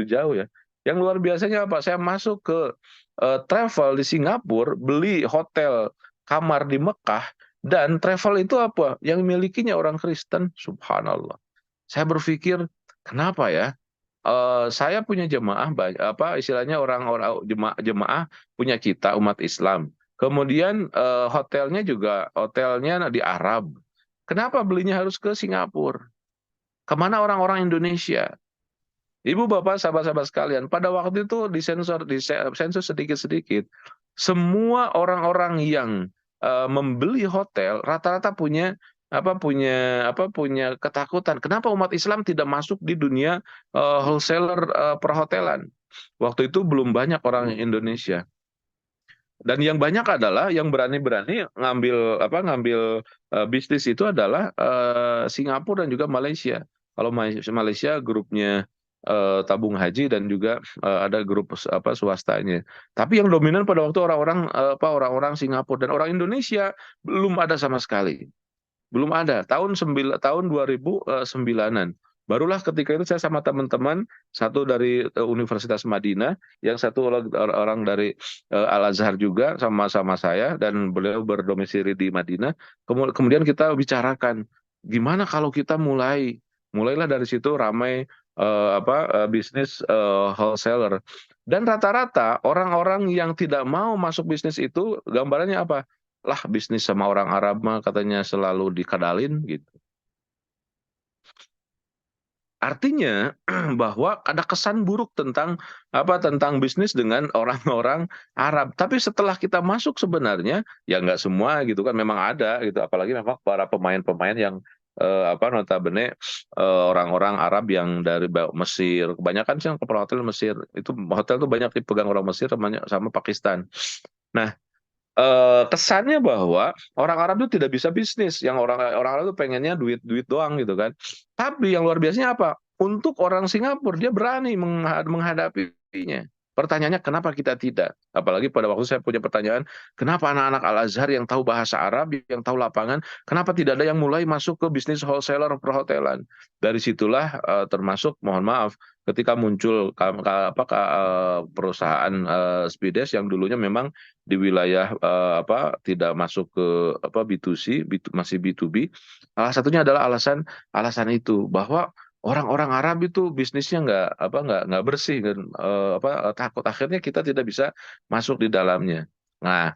jauh ya. Yang luar biasanya apa? Saya masuk ke travel di Singapura, beli hotel kamar di Mekah, dan travel itu apa? Yang milikinya orang Kristen, subhanallah. Saya berpikir, kenapa ya? Saya punya jemaah, istilahnya orang-orang jemaah punya kita umat Islam. Kemudian hotelnya juga hotelnya di Arab. Kenapa belinya harus ke Singapura? Kemana orang-orang Indonesia? Ibu bapak sahabat-sahabat sekalian, pada waktu itu disensor sedikit-sedikit. Semua orang-orang yang membeli hotel rata-rata punya ketakutan. Kenapa umat Islam tidak masuk di dunia wholesaler perhotelan? Waktu itu belum banyak orang Indonesia. Dan yang banyak adalah yang berani-berani ngambil bisnis itu adalah Singapura dan juga Malaysia. Kalau Malaysia grupnya tabung haji dan juga ada grup swastanya. Tapi yang dominan pada waktu orang-orang Singapura, dan orang Indonesia belum ada sama sekali. Belum ada tahun 2009-an. Barulah ketika itu saya sama teman-teman, satu dari Universitas Madinah, yang satu orang dari Al-Azhar juga sama-sama saya, dan beliau berdomisili di Madinah. Kemudian kita bicarakan gimana kalau kita mulailah dari situ ramai bisnis wholesaler. Dan rata-rata orang-orang yang tidak mau masuk bisnis itu gambarannya apa? Lah, bisnis sama orang Arab mah katanya selalu dikadalin gitu. Artinya bahwa ada kesan buruk tentang bisnis dengan orang-orang Arab. Tapi setelah kita masuk sebenarnya ya nggak semua gitu kan, memang ada gitu. Apalagi memang para pemain-pemain yang notabene orang-orang Arab yang dari Mesir. Kebanyakan sih yang ke hotel Mesir. Itu hotel tuh banyak dipegang orang Mesir sama Pakistan. Nah, kesannya bahwa orang Arab itu tidak bisa bisnis, yang orang Arab itu pengennya duit doang gitu kan. Tapi yang luar biasanya apa? Untuk orang Singapura dia berani menghadapinya. Pertanyaannya kenapa kita tidak? Apalagi pada waktu saya punya pertanyaan, kenapa anak-anak Al-Azhar yang tahu bahasa Arab, yang tahu lapangan, kenapa tidak ada yang mulai masuk ke bisnis wholesaler perhotelan? Dari situlah termasuk, mohon maaf, ketika muncul perusahaan Spides yang dulunya memang di wilayah tidak masuk ke B2C, masih B2B. Salah satunya adalah alasan itu, bahwa orang-orang Arab itu bisnisnya nggak bersih, dan takut akhirnya kita tidak bisa masuk di dalamnya. Nah,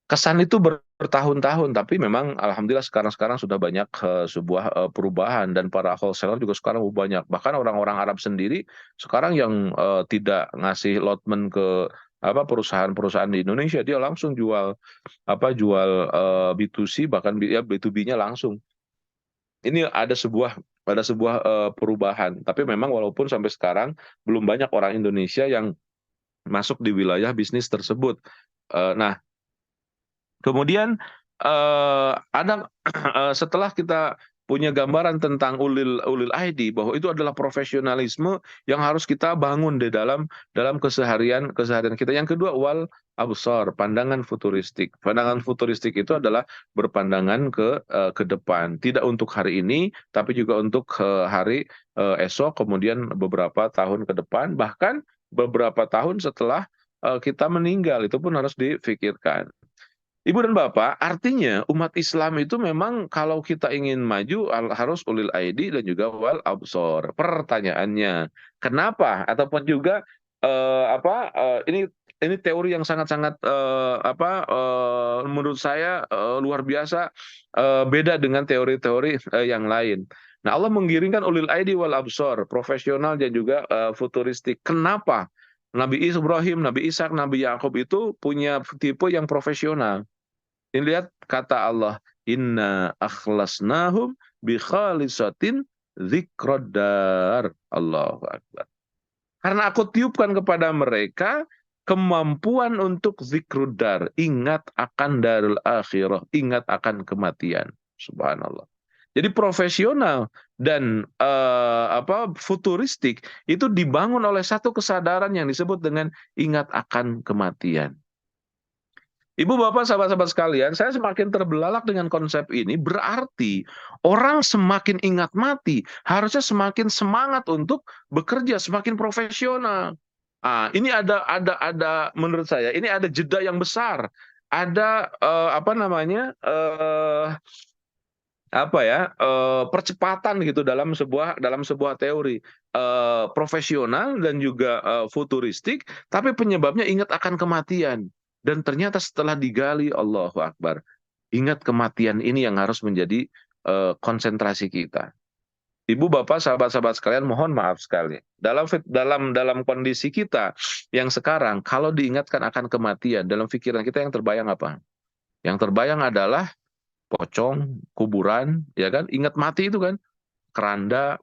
kesan itu bertahun-tahun, tapi memang alhamdulillah sekarang sudah banyak sebuah perubahan, dan para wholesaler juga sekarang banyak. Bahkan orang-orang Arab sendiri sekarang yang tidak ngasih lotmen ke perusahaan-perusahaan di Indonesia, dia langsung jual B2C, bahkan ya B2B-nya langsung. Ini ada sebuah perubahan, tapi memang walaupun sampai sekarang belum banyak orang Indonesia yang masuk di wilayah bisnis tersebut. Nah, kemudian setelah kita punya gambaran tentang ulil ID, bahwa itu adalah profesionalisme yang harus kita bangun di dalam keseharian kita. Yang kedua, wal absar, pandangan futuristik. Pandangan futuristik itu adalah berpandangan ke depan, tidak untuk hari ini, tapi juga untuk hari esok, kemudian beberapa tahun ke depan, bahkan beberapa tahun setelah kita meninggal, itu pun harus difikirkan. Ibu dan Bapak, artinya umat Islam itu memang kalau kita ingin maju harus ulil aidi dan juga wal absor. Pertanyaannya, kenapa? Ataupun juga ini teori yang sangat-sangat menurut saya luar biasa, beda dengan teori-teori yang lain. Nah, Allah menggiringkan ulil aidi wal absor, profesional dan juga futuristik. Kenapa? Nabi Ibrahim, Nabi Ishak, Nabi Yakub itu punya tipe yang profesional. Ini lihat kata Allah, inna akhlasnahum bi khalisatin dzikrad-dar. Allahu Akbar. Karena aku tiupkan kepada mereka kemampuan untuk zikrudar, ingat akan darul akhirah, ingat akan kematian. Subhanallah. Jadi profesional dan futuristik itu dibangun oleh satu kesadaran yang disebut dengan ingat akan kematian. Ibu, Bapak, sahabat-sahabat sekalian, saya semakin terbelalak dengan konsep ini, berarti orang semakin ingat mati, harusnya semakin semangat untuk bekerja, semakin profesional. Ini ada menurut saya, ini ada jeda yang besar. Ada percepatan gitu dalam sebuah teori profesional dan juga futuristik, tapi penyebabnya ingat akan kematian. Dan ternyata setelah digali, Allahu Akbar, ingat kematian ini yang harus menjadi konsentrasi kita. Ibu, Bapak, sahabat-sahabat sekalian, mohon maaf sekali. Dalam kondisi kita yang sekarang, kalau diingatkan akan kematian, dalam pikiran kita yang terbayang apa? Yang terbayang adalah pocong, kuburan, ya kan? Ingat mati itu kan, keranda.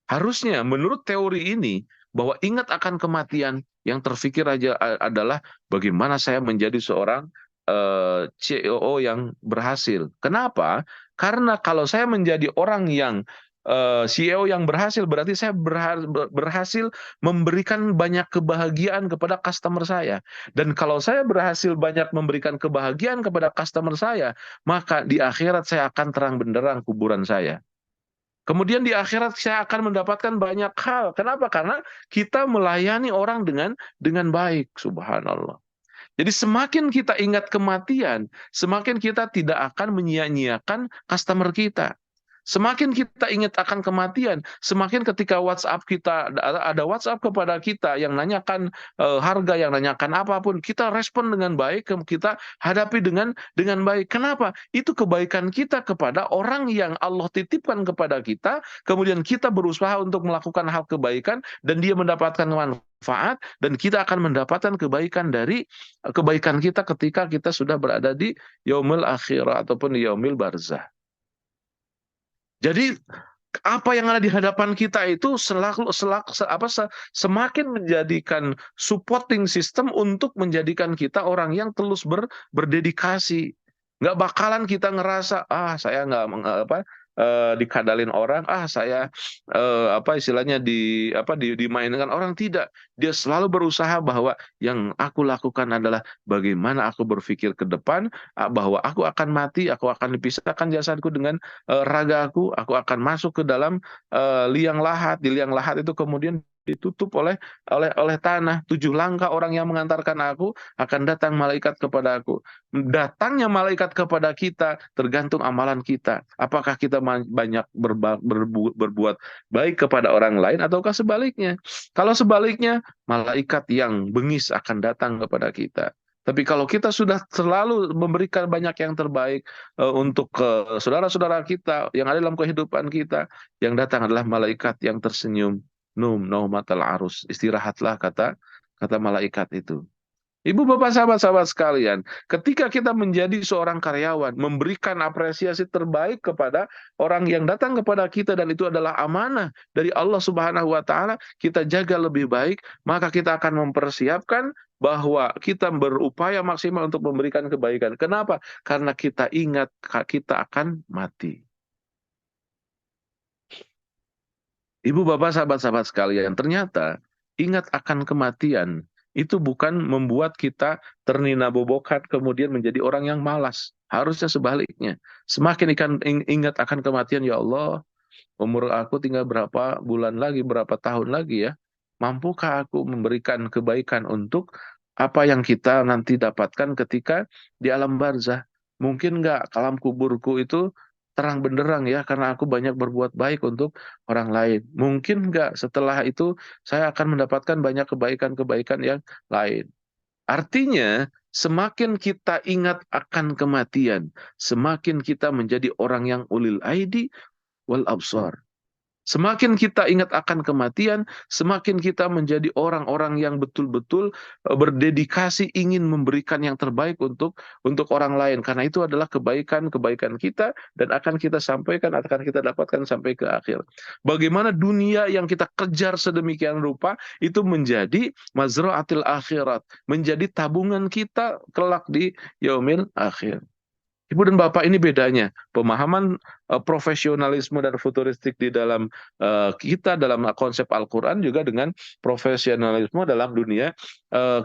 Harusnya menurut teori ini, bahwa ingat akan kematian, yang terfikir aja adalah bagaimana saya menjadi seorang CEO yang berhasil. Kenapa? Karena kalau saya menjadi orang yang CEO yang berhasil, berarti saya berhasil memberikan banyak kebahagiaan kepada customer saya. Dan kalau saya berhasil banyak memberikan kebahagiaan kepada customer saya, maka di akhirat saya akan terang benderang kuburan saya. Kemudian di akhirat saya akan mendapatkan banyak hal. Kenapa? Karena kita melayani orang dengan baik, subhanallah. Jadi semakin kita ingat kematian, semakin kita tidak akan menyia-nyiakan customer kita. Semakin kita ingat akan kematian, semakin ketika WhatsApp kita ada WhatsApp kepada kita yang nanyakan harga, yang nanyakan apapun, kita respon dengan baik, kita hadapi dengan baik. Kenapa? Itu kebaikan kita kepada orang yang Allah titipkan kepada kita, kemudian kita berusaha untuk melakukan hal kebaikan dan dia mendapatkan manfaat, dan kita akan mendapatkan kebaikan dari kebaikan kita ketika kita sudah berada di yaumil akhirah ataupun di yaumil barzah. Jadi apa yang ada di hadapan kita itu semakin menjadikan supporting system untuk menjadikan kita orang yang terus berdedikasi. Nggak bakalan kita ngerasa saya nggak dikadalin orang, saya istilahnya dimainkan orang. Tidak, dia selalu berusaha bahwa yang aku lakukan adalah bagaimana aku berpikir ke depan, bahwa aku akan mati, aku akan dipisahkan jasadku dengan ragaku, aku akan masuk ke dalam liang lahat. Di liang lahat itu kemudian ditutup oleh tanah. 7 langkah orang yang mengantarkan aku, akan datang malaikat kepada aku. Datangnya malaikat kepada kita tergantung amalan kita. Apakah kita banyak berbuat baik kepada orang lain ataukah sebaliknya? Kalau sebaliknya, malaikat yang bengis akan datang kepada kita. Tapi kalau kita sudah selalu memberikan banyak yang terbaik untuk saudara-saudara kita yang ada dalam kehidupan kita, yang datang adalah malaikat yang tersenyum. Naumatal arus, istirahatlah, kata malaikat itu. Ibu bapak sahabat-sahabat sekalian, ketika kita menjadi seorang karyawan, memberikan apresiasi terbaik kepada orang yang datang kepada kita, dan itu adalah amanah dari Allah Subhanahu wa Ta'ala, kita jaga lebih baik, maka kita akan mempersiapkan bahwa kita berupaya maksimal untuk memberikan kebaikan. Kenapa? Karena kita ingat kita akan mati. Ibu bapak sahabat-sahabat sekalian, ternyata ingat akan kematian itu bukan membuat kita ternina bobokan kemudian menjadi orang yang malas. Harusnya sebaliknya. Semakin ingat akan kematian, ya Allah, umur aku tinggal berapa bulan lagi, berapa tahun lagi ya. Mampukah aku memberikan kebaikan untuk apa yang kita nanti dapatkan ketika di alam barzah? Mungkin nggak alam kuburku itu terang benderang ya, karena aku banyak berbuat baik untuk orang lain. Mungkin nggak setelah itu saya akan mendapatkan banyak kebaikan-kebaikan yang lain. Artinya, semakin kita ingat akan kematian, semakin kita menjadi orang yang ulil aidi wal absar. Semakin kita ingat akan kematian, semakin kita menjadi orang-orang yang betul-betul berdedikasi ingin memberikan yang terbaik untuk orang lain. Karena itu adalah kebaikan-kebaikan kita dan akan kita sampaikan, akan kita dapatkan sampai ke akhir. Bagaimana dunia yang kita kejar sedemikian rupa itu menjadi mazra'atil akhirat, menjadi tabungan kita kelak di yaumil akhir. Ibu dan Bapak, ini bedanya pemahaman profesionalisme dan futuristik di dalam kita dalam konsep Al-Quran juga dengan profesionalisme dalam dunia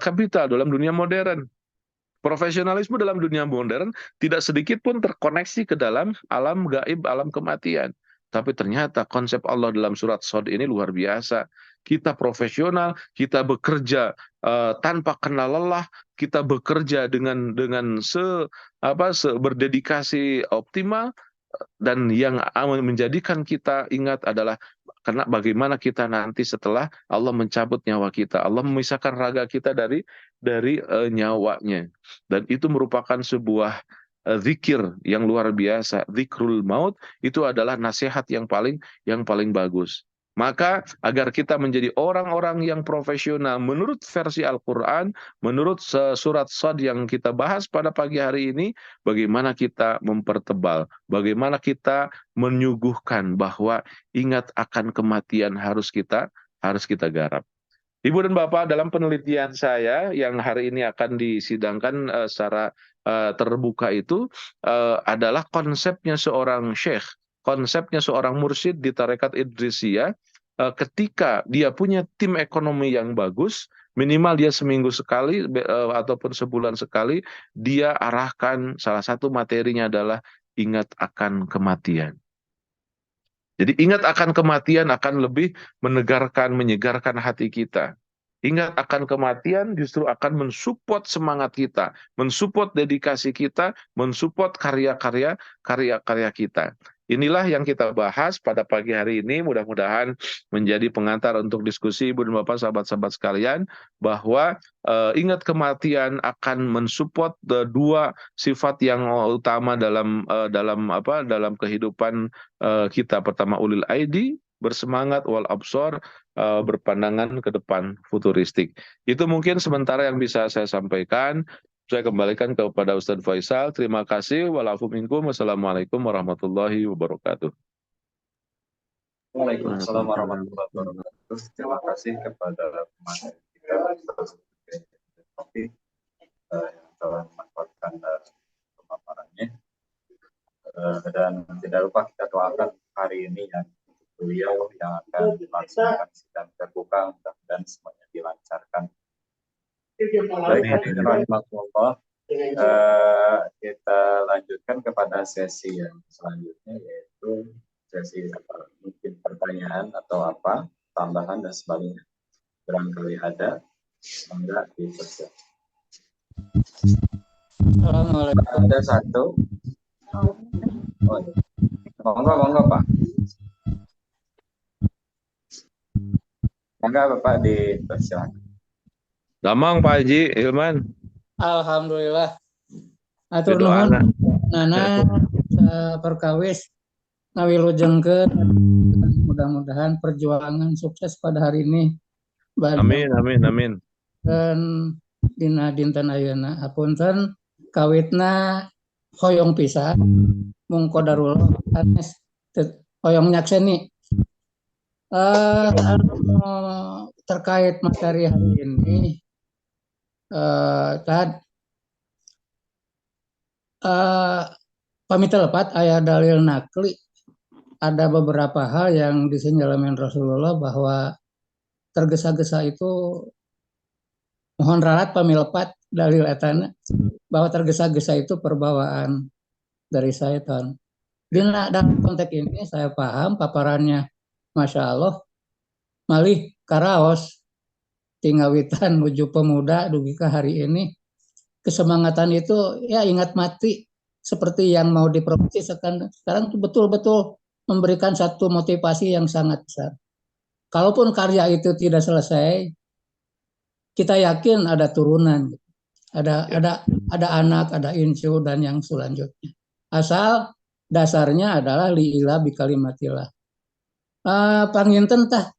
kapital, dalam dunia modern. Profesionalisme dalam dunia modern tidak sedikit pun terkoneksi ke dalam alam gaib, alam kematian. Tapi ternyata konsep Allah dalam surat Shad ini luar biasa. Kita profesional, kita bekerja tanpa kenal lelah, kita bekerja dengan berdedikasi optimal, dan yang menjadikan kita ingat adalah karena bagaimana kita nanti setelah Allah mencabut nyawa kita, Allah memisahkan raga kita dari nyawanya, dan itu merupakan sebuah zikir yang luar biasa. Zikrul maut itu adalah nasihat yang paling bagus. Maka agar kita menjadi orang-orang yang profesional menurut versi Al-Quran, menurut surat Shad yang kita bahas pada pagi hari ini, bagaimana kita mempertebal, bagaimana kita menyuguhkan bahwa ingat akan kematian harus kita garap. Ibu dan Bapak, dalam penelitian saya yang hari ini akan disidangkan secara terbuka itu adalah konsepnya seorang syekh, konsepnya seorang mursyid di Tarekat Idrisiyah, ketika dia punya tim ekonomi yang bagus, minimal dia seminggu sekali ataupun sebulan sekali, dia arahkan salah satu materinya adalah ingat akan kematian. Jadi ingat akan kematian akan lebih menegarkan, menyegarkan hati kita. Ingat akan kematian justru akan mensupport semangat kita, mensupport dedikasi kita, mensupport karya-karya kita. Inilah yang kita bahas pada pagi hari ini. Mudah-mudahan menjadi pengantar untuk diskusi Ibu dan Bapak, sahabat-sahabat sekalian, bahwa ingat kematian akan mensupport dua sifat yang utama dalam kehidupan kita. Pertama, ulil aidi, bersemangat, wal absor, berpandangan ke depan, futuristik. Itu mungkin sementara yang bisa saya sampaikan. Saya kembalikan kepada Ustadz Faisal. Terima kasih. Walafu minkum. Wassalamualaikum warahmatullahi wabarakatuh. Waalaikumsalam warahmatullahi wabarakatuh. Terima kasih kepada pemateri kita topik yang telah memanfaatkan pemaparannya. Dan tidak lupa kita doakan hari ini yang beliau yang akan melaksanakan sidang terbuka, mudah-mudahan semuanya dilancarkan. Baik, hadirin rahimakumullah, kita lanjutkan kepada sesi yang selanjutnya, yaitu sesi mungkin pertanyaan atau apa tambahan dan sebagainya. Barangkali ada, semoga dipersiapkan. Ada satu. Oh, monggo Pak. Monggo Bapak dipersilakan. Damang Pak Haji Hilman. Alhamdulillah. Atur nuhun nana perkawis ngawilujengkeun, mudah-mudahan perjuangan sukses pada hari ini. Amin. Dan dina dinten ayeuna hapunten kawitna hoyong pisan mung qadarullah anes hoyong nyakseni. Terkait materi hari ini, pamitelepet aya dalil nakli, ada beberapa hal yang disinjalamin Rasulullah bahwa tergesa-gesa itu mohon ralat pamilepat dalil etana bahwa tergesa-gesa itu perbawaan dari syaitan. Dalam konteks ini saya paham paparannya, Masya Allah, malih karaos tinggawitan menuju pemuda dugi ke hari ini. Kesemangatan itu ya ingat mati seperti yang mau dipromosi sekarang itu betul-betul memberikan satu motivasi yang sangat besar. Kalaupun karya itu tidak selesai, kita yakin ada turunan, ada anak, ada incu dan yang selanjutnya. Asal dasarnya adalah li'ilah bikalimatillah. Panginten tah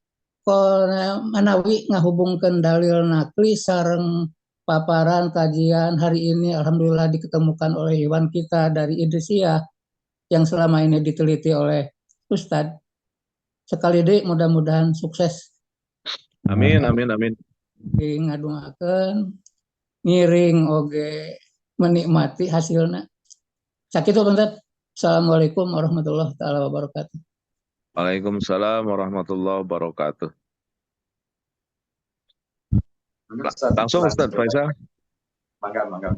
manawi ngahubungkeun dalil nakli sareng paparan kajian hari ini. Alhamdulillah diketemukan oleh Iwan kita dari Idrisia yang selama ini diteliti oleh Ustadz. Sekali deh mudah-mudahan sukses. Amin. Ngadungakeun ngiring oge menikmati hasilnya. Sakitu bentar. Assalamualaikum warahmatullahi wabarakatuh. Waalaikumsalam warahmatullahi wabarakatuh. Langsung Ustadz Faisal. Mangga.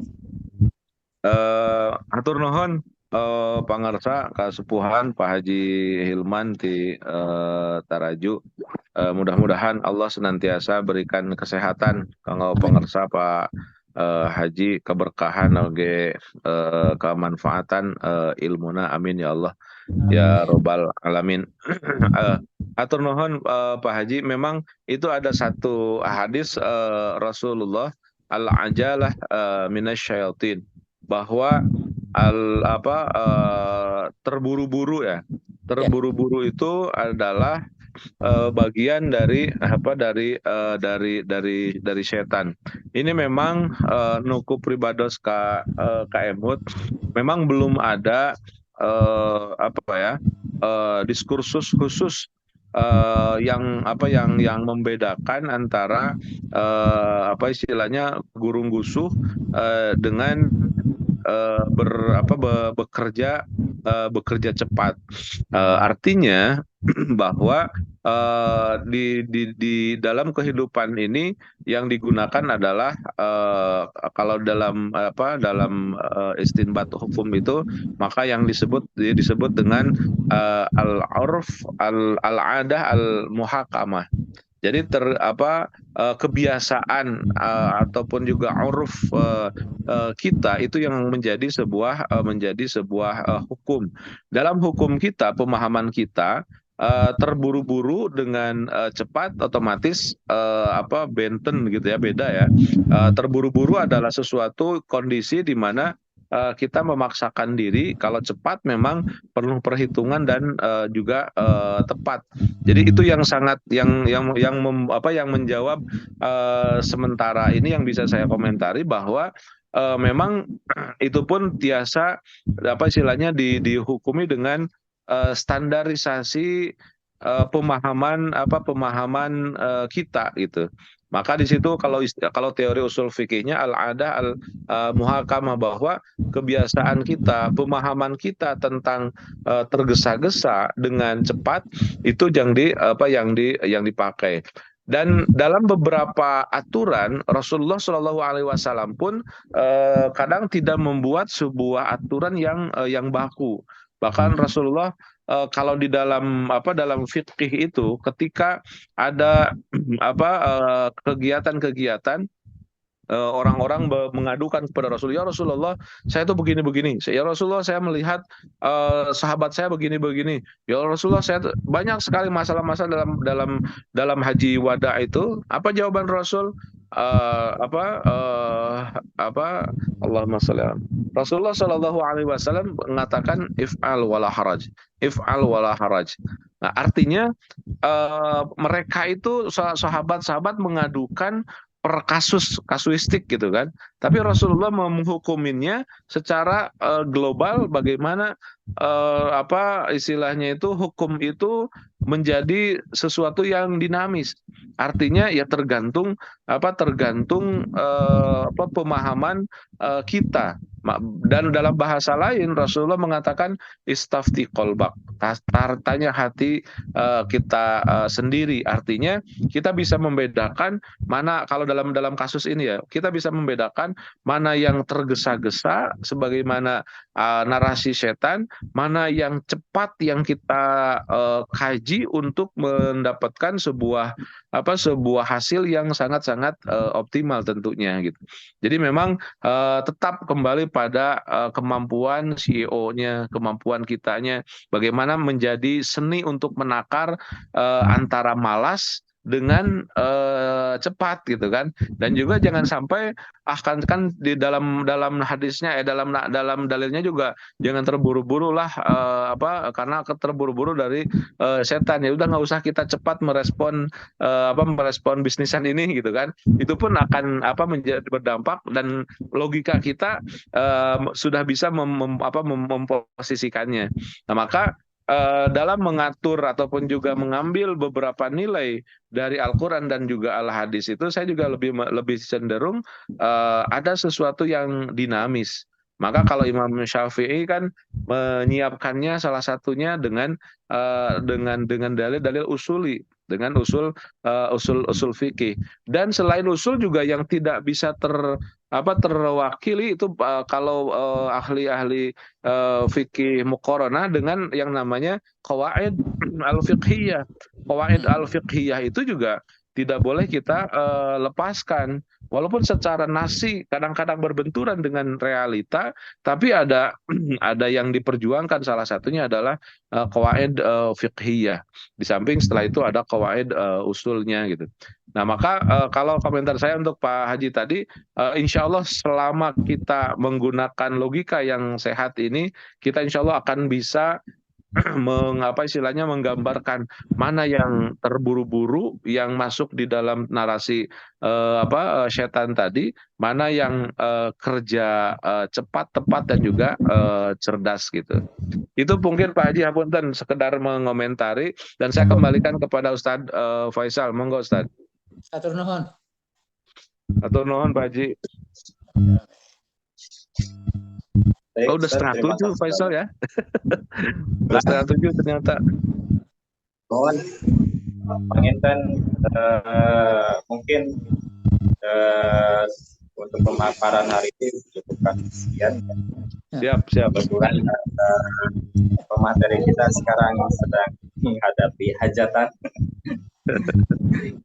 Atur nuhun pangarsa kasepuhan Pak Haji Hilman di Taraju. Mudah-mudahan Allah senantiasa berikan kesehatan kanggo pangarsa Pak Haji, keberkahan oge kemanfaatan ilmuna, amin ya Allah ya robbal alamin. Atur nuhun Pak Haji, memang itu ada satu hadis Rasulullah, al-ajalah minasyayatin, bahwa terburu-buru ya. Terburu-buru itu adalah bagian dari dari setan. Ini memang nuku pribados ka emut, memang belum ada diskursus khusus yang membedakan antara istilahnya gurung gusuh dengan bekerja cepat. Artinya bahwa di dalam kehidupan ini yang digunakan adalah kalau dalam istinbat hukum itu, maka yang disebut dengan al-urf al-adah al-muhakamah. Jadi kebiasaan ataupun juga uruf kita itu yang menjadi sebuah hukum. Dalam hukum kita, pemahaman kita, terburu-buru dengan cepat otomatis benten gitu ya, beda ya. Terburu-buru adalah sesuatu kondisi di mana kita memaksakan diri. Kalau cepat memang perlu perhitungan dan juga tepat. Jadi itu yang sangat yang menjawab sementara ini yang bisa saya komentari, bahwa memang itu pun biasa istilahnya dihukumi dengan standarisasi pemahaman kita gitu. Maka di situ kalau teori usul fikihnya al-adah al-muhakamah, bahwa kebiasaan kita, pemahaman kita tentang tergesa-gesa dengan cepat itu yang dipakai. Dan dalam beberapa aturan Rasulullah Shallallahu Alaihi Wasallam pun kadang tidak membuat sebuah aturan yang baku. Bahkan Rasulullah kalau di dalam fikih itu, ketika ada kegiatan-kegiatan orang-orang mengadukan kepada Rasulullah, ya Rasulullah, saya itu begini-begini. Ya Rasulullah, saya melihat sahabat saya begini-begini. Ya Rasulullah, saya banyak sekali masalah-masalah dalam haji wada itu. Apa jawaban Rasul? Allahumma sholli ala Rasulullah Shallallahu Alaihi Wasallam mengatakan if'al wala haraj, if'al wala haraj. Nah, artinya mereka itu sahabat-sahabat mengadukan per kasuistik gitu kan. Tapi Rasulullah menghukuminya secara global, bagaimana istilahnya itu, hukum itu menjadi sesuatu yang dinamis. Artinya ya tergantung pemahaman kita. Dan dalam bahasa lain Rasulullah mengatakan istafti qalbak, tanya hati kita sendiri. Artinya kita bisa membedakan mana, kalau dalam kasus ini ya, kita bisa membedakan mana yang tergesa-gesa sebagaimana narasi setan, mana yang cepat yang kita kaji untuk mendapatkan sebuah hasil yang sangat-sangat optimal tentunya gitu. Jadi memang tetap kembali pada kemampuan CEO-nya, kemampuan kitanya, bagaimana menjadi seni untuk menakar antara malas dengan cepat gitu kan. Dan juga jangan sampai kan di dalam hadisnya dalam dalilnya juga jangan terburu-buru lah karena terburu-buru dari setan, ya udah nggak usah kita cepat merespon bisnisan ini gitu kan. Itu pun akan menjadi berdampak, dan logika kita sudah bisa memposisikannya. Nah, maka dalam mengatur ataupun juga mengambil beberapa nilai dari Al-Quran dan juga Al-Hadis itu, saya juga lebih cenderung ada sesuatu yang dinamis. Maka kalau Imam Syafi'i kan menyiapkannya salah satunya dengan dalil-dalil usuli, dengan usul fikih. Dan selain usul juga yang tidak bisa terwakili itu kalau ahli-ahli fikih muqaranah dengan yang namanya qawaid al-fiqhiyah. Qawaid al-fiqhiyah itu juga tidak boleh kita lepaskan. Walaupun secara nasi kadang-kadang berbenturan dengan realita, tapi ada yang diperjuangkan. Salah satunya adalah qawaid fiqhiyah. Di samping setelah itu ada qawaid usulnya gitu. Nah, maka kalau komentar saya untuk Pak Haji tadi, insya Allah selama kita menggunakan logika yang sehat ini, kita insya Allah akan bisa menggambarkan mana yang terburu-buru yang masuk di dalam narasi setan tadi, mana yang kerja cepat, tepat, dan juga cerdas gitu. Itu mungkin Pak Haji hapunten sekedar mengomentari, dan saya kembalikan kepada Ustadz Faisal. Monggo Ustadz. Atur nuhun. Atur nuhun Pak Haji. Baik, Oh, udah Ustaz, terima 7:30 kasih Faisal banyak. ya? Udah 7:30 ternyata. Mohon panginten mungkin eh, untuk pemaparan hari ini cukupkan sekian. Siap. Kebetulan pemateri kita sekarang sedang menghadapi hajatan.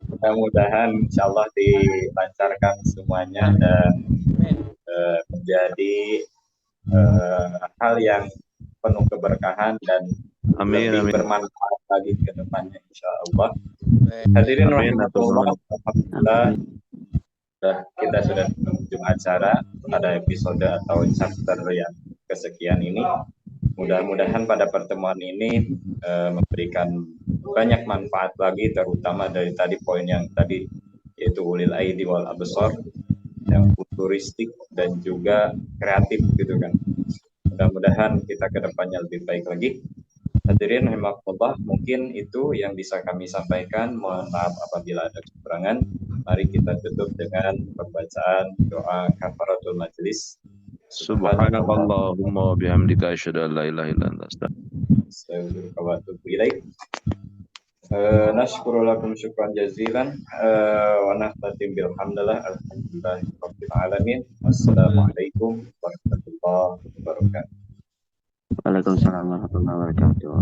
Mudah-mudahan insya Allah dilancarkan semuanya dan menjadi hal yang penuh keberkahan dan lebih bermanfaat lagi ke depannya insya Allah. Hadirin rahimahullah, alhamdulillah kita sudah di penghujung acara pada episode atau chapter yang kesekian ini. Mudah-mudahan pada pertemuan ini memberikan banyak manfaat lagi, terutama dari tadi poin yang tadi yaitu ulil aidi wal absar, yang futuristik dan juga kreatif gitu kan. Mudah-mudahan kita ke depannya lebih baik lagi. Hadirin rahimakumullah, mungkin itu yang bisa kami sampaikan. Mohon maaf apabila ada kekurangan. Mari kita tutup dengan pembacaan doa kafaratul majelis. Subhanakallahumma wa bihamdika asyhadu an la ilaha illa anta astaghfiruka wa atubu ilaik. Nashkuru lakum syukran jazilan wa nahtatim bilhamdulillah alhamdulillahi rabbil alamin. Wassalamualaikum warahmatullahi wabarakatuh. Waalaikumsalam warahmatullahi wabarakatuh.